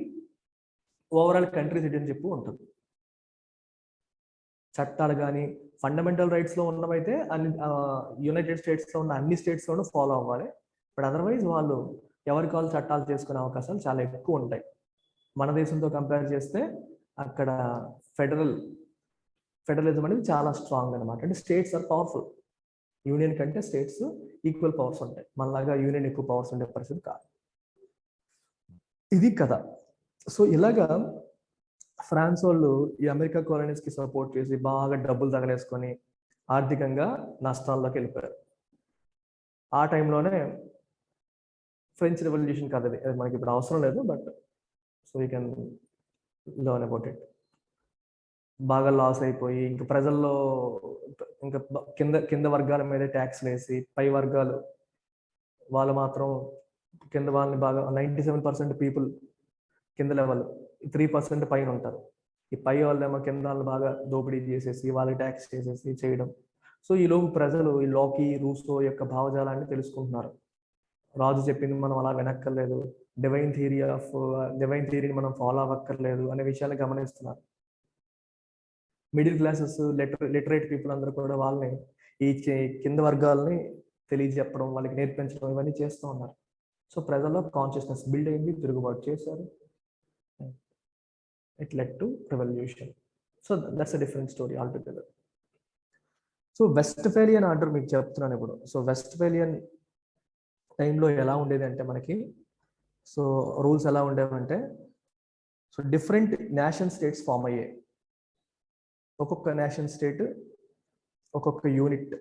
ఓవరాల్ కంట్రీ సిటిజన్షిప్ ఉంటుంది. చట్టాలు కానీ ఫండమెంటల్ రైట్స్లో ఉన్నవైతే అన్ని యునైటెడ్ స్టేట్స్లో ఉన్న అన్ని స్టేట్స్లోనూ ఫాలో అవ్వాలి. బట్ అదర్వైజ్ వాళ్ళు ఎవరికి వాళ్ళు చట్టాలు చేసుకునే అవకాశాలు చాలా ఎక్కువ ఉంటాయి. మన దేశంతో కంపేర్ చేస్తే అక్కడ ఫెడరలిజం అనేది చాలా స్ట్రాంగ్ అనమాట. అంటే స్టేట్స్ ఆర్ పవర్ఫుల్. యూనియన్ కంటే స్టేట్స్ ఈక్వల్ పవర్స్ ఉంటాయి. మనలాగా యూనియన్ ఎక్కువ పవర్స్ ఉండే పరిస్థితి కాదు. ఇది కథ. సో ఇలాగా ఫ్రాన్స్ వాళ్ళు ఈ అమెరికా కాలనీస్కి సపోర్ట్ చేసి బాగా డబ్బులు తగలేసుకొని ఆర్థికంగా నష్టాల్లోకి వెళ్ళిపోయారు. ఆ టైంలోనే ఫ్రెంచ్ రెవల్యూషన్ కథ, అది మనకి ఇప్పుడు అవసరం లేదు, but so you can learn about it. బాగా లాస్ అయిపోయి ఇంకా ప్రజల్లో ఇంకా కింద వర్గాల మీద ట్యాక్స్లు వేసి పై వర్గాలు వాళ్ళు మాత్రం కింద వాళ్ళని బాగా 97% పీపుల్ కింద లెవెల్, 3% పైన ఉంటారు. ఈ పై వాళ్ళేమో కింద వాళ్ళు బాగా దోపిడీ చేసేసి వాళ్ళకి ట్యాక్స్ చేసేసి చేయడం. సో ఈలోపు ప్రజలు ఈ లోకి రూసో యొక్క భావజాలాన్ని తెలుసుకుంటున్నారు. రాజు చెప్పింది మనం అలా వినక్కర్లేదు, డివైన్ థియరీని మనం ఫాలో అవ్వక్కర్లేదు అనే విషయాన్ని గమనిస్తున్నారు. మిడిల్ క్లాసెస్, లిటరేట్ పీపుల్ అందరూ కూడా వాళ్ళని ఈ కింద వర్గాలని తెలియజెప్పడం, వాళ్ళకి నేర్పించడం ఇవన్నీ చేస్తూ ఉన్నారు. సో ప్రజల్లో కాన్షియస్నెస్ బిల్డ్ అయింది, తిరుగుబాటు చేశారు. It led to revolution. So that's a different story altogether. So Westphalian order మీకు చెప్తున్నాను ఇప్పుడు. సో వెస్ట్ఫాలియన్ టైంలో ఎలా ఉండేది అంటే మనకి, సో రూల్స్ ఎలా ఉండేవంటే, so different nation states form అయ్యాయి. ఒక్కొక్క నేషన్ స్టేట్ ఒక్కొక్క యూనిట్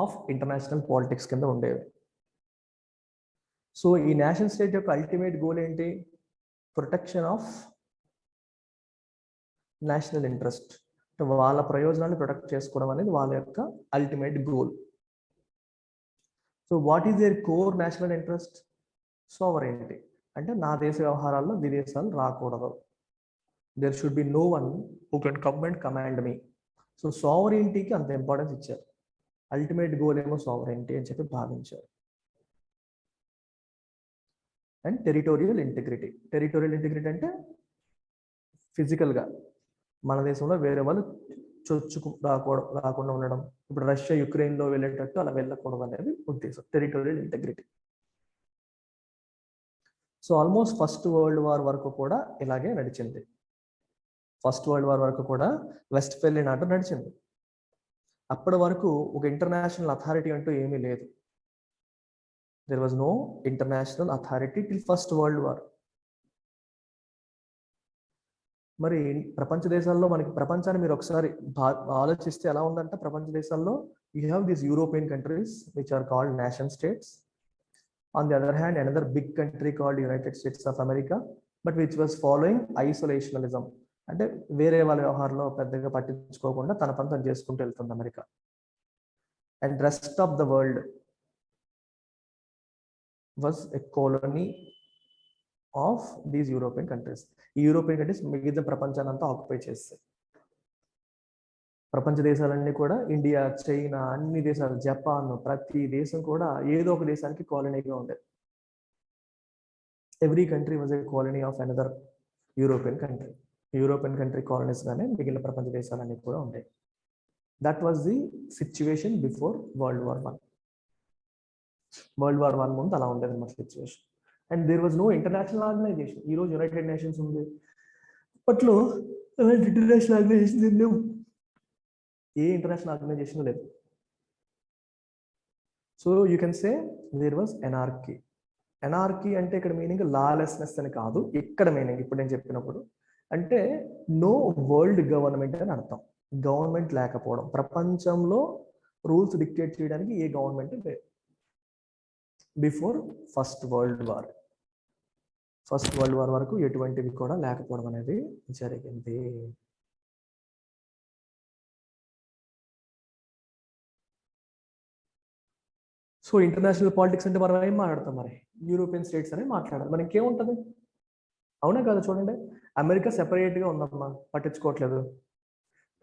ఆఫ్ ఇంటర్నేషనల్ పాలిటిక్స్ కింద ఉండేవి. సో ఈ నేషన్ స్టేట్ యొక్క అల్టిమేట్ గోల్ ఏంటి? Protection of national interest. వాళ్ళ ప్రయోజనాన్ని ప్రొటెక్ట్ చేసుకోవడం అనేది వాళ్ళ యొక్క ultimate goal. So what is their core national interest? Sovereignty. అంటే నా దేశ వ్యవహారాల్లో విదేశాలు రాకూడదు. There should be no one who can come and command me. So సావరెనిటీకి అంత ఇంపార్టెన్స్ ఇచ్చారు. అల్టిమేట్ గోల్ ఏమో సావరెనిటీ అని చెప్పి భావించారు. And territorial integrity. Territorial integrity అంటే ఫిజికల్గా మన దేశంలో వేరే వాళ్ళు రాకుండా ఉండడం. ఇప్పుడు రష్యా యుక్రెయిన్లో వెళ్ళేటట్టు అలా వెళ్ళకూడదు అనేది ఉద్దేశం, territorial integrity. So almost first world war వరకు కూడా ఇలాగే నడిచింది. ఫస్ట్ వరల్డ్ వార్ వరకు కూడా వెస్ట్ఫాలియన్ ఆర్డర్ నడిచింది. అప్పటి వరకు ఒక ఇంటర్నేషనల్ అథారిటీ అంటూ ఏమీ లేదు. There was no international authority till first world war. మరి ప్రపంచ దేశాల్లో మనకి ప్రపంచాన్ని మీరు ఒకసారి ఆలోచిస్తే ఎలా ఉందంటే, ప్రపంచ దేశాల్లో you have these European countries which are called nation states. On the other hand another big country called United States of America, but which was following isolationism. అంటే వేరే వాళ్ళ వ్యవహారంలో పెద్దగా పట్టించుకోకుండా తన పని తను చేసుకుంటూ వెళ్తుంది America. And rest of the world was a colony of these European countries. ఈ యూరోపియన్ కంట్రీస్ మిగతా ప్రపంచాన్ని అంతా ఆక్యుపై చేస్తాయి. ప్రపంచ దేశాలన్నీ కూడా, ఇండియా, చైనా, అన్ని దేశాలు, జపాన్, ప్రతి దేశం కూడా ఏదో ఒక దేశానికి కాలనీగా ఉండేది. Every country was a colony of another European country. European country colonies గానే మిగిలిన ప్రపంచ దేశాలన్నీ కూడా ఉంటాయి. That was the situation before World War I. World War I ముందు అలా ఉండేది మన situation. And there was no international organisation. ఈరోజు యునైటెడ్ నేషన్స్ ఉంది, అప్పట్లో అలాంటి ఇంటర్నేషనల్ ఆర్గనైజేషన్ లేవు. ఏ ఇంటర్నేషనల్ ఆర్గనైజేషన్ లేదు. So you can say there was anarchy. Anarchy అంటే ఇక్కడ మీనింగ్ లాలెస్నెస్ అని కాదు. ఇక్కడ మీనింగ్ ఇప్పుడు నేను చెప్పినప్పుడు అంటే నో వరల్డ్ గవర్నమెంట్ అని అర్థం. గవర్నమెంట్ లేకపోవడం, ప్రపంచంలో రూల్స్ డిక్టేట్ చేయడానికి ఏ గవర్నమెంట్ లేదు. బిఫోర్ ఫస్ట్ వరల్డ్ వార్ వరకు ఎటువంటివి కూడా లేకపోవడం అనేది జరిగింది. సో ఇంటర్నేషనల్ పాలిటిక్స్ అంటే మనం ఏం మాట్లాడతాం, మరి యూరోపియన్ స్టేట్స్ అనే మాట్లాడాలి. మనకి ఇంకేముంటుంది, అవునా కదా? చూడండి, అమెరికా సెపరేట్గా ఉందమ్మా, పట్టించుకోవట్లేదు.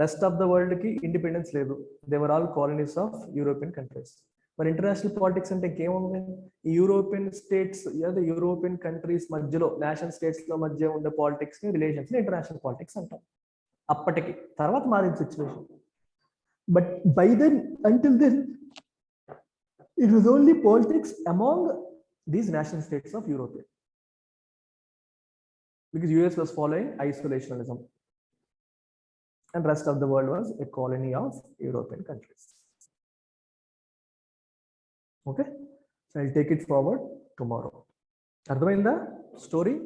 రెస్ట్ ఆఫ్ ద వరల్డ్కి ఇండిపెండెన్స్ లేదు. They were all colonies of European countries. మరి ఇంటర్నేషనల్ పాలిటిక్స్ అంటే ఇంకేముంది? ఈ యూరోపియన్ స్టేట్స్ లేదా యూరోపియన్ కంట్రీస్ మధ్యలో, నేషనల్ స్టేట్స్ లో మధ్య ఉండే పాలిటిక్స్ ని, రిలేషన్స్ ని ఇంటర్నేషనల్ పాలిటిక్స్ అంటాం. అప్పటికి తర్వాత మారిన situation. But by then, until then, it was only politics among these national states of Europe, because US was following isolationism and rest of the world was a colony of European countries. Okay, so I'll take it forward tomorrow. అర్థమైందా story?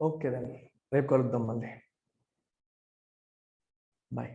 Okay, రేపు కలుద్దాం మళ్ళీ. Bye.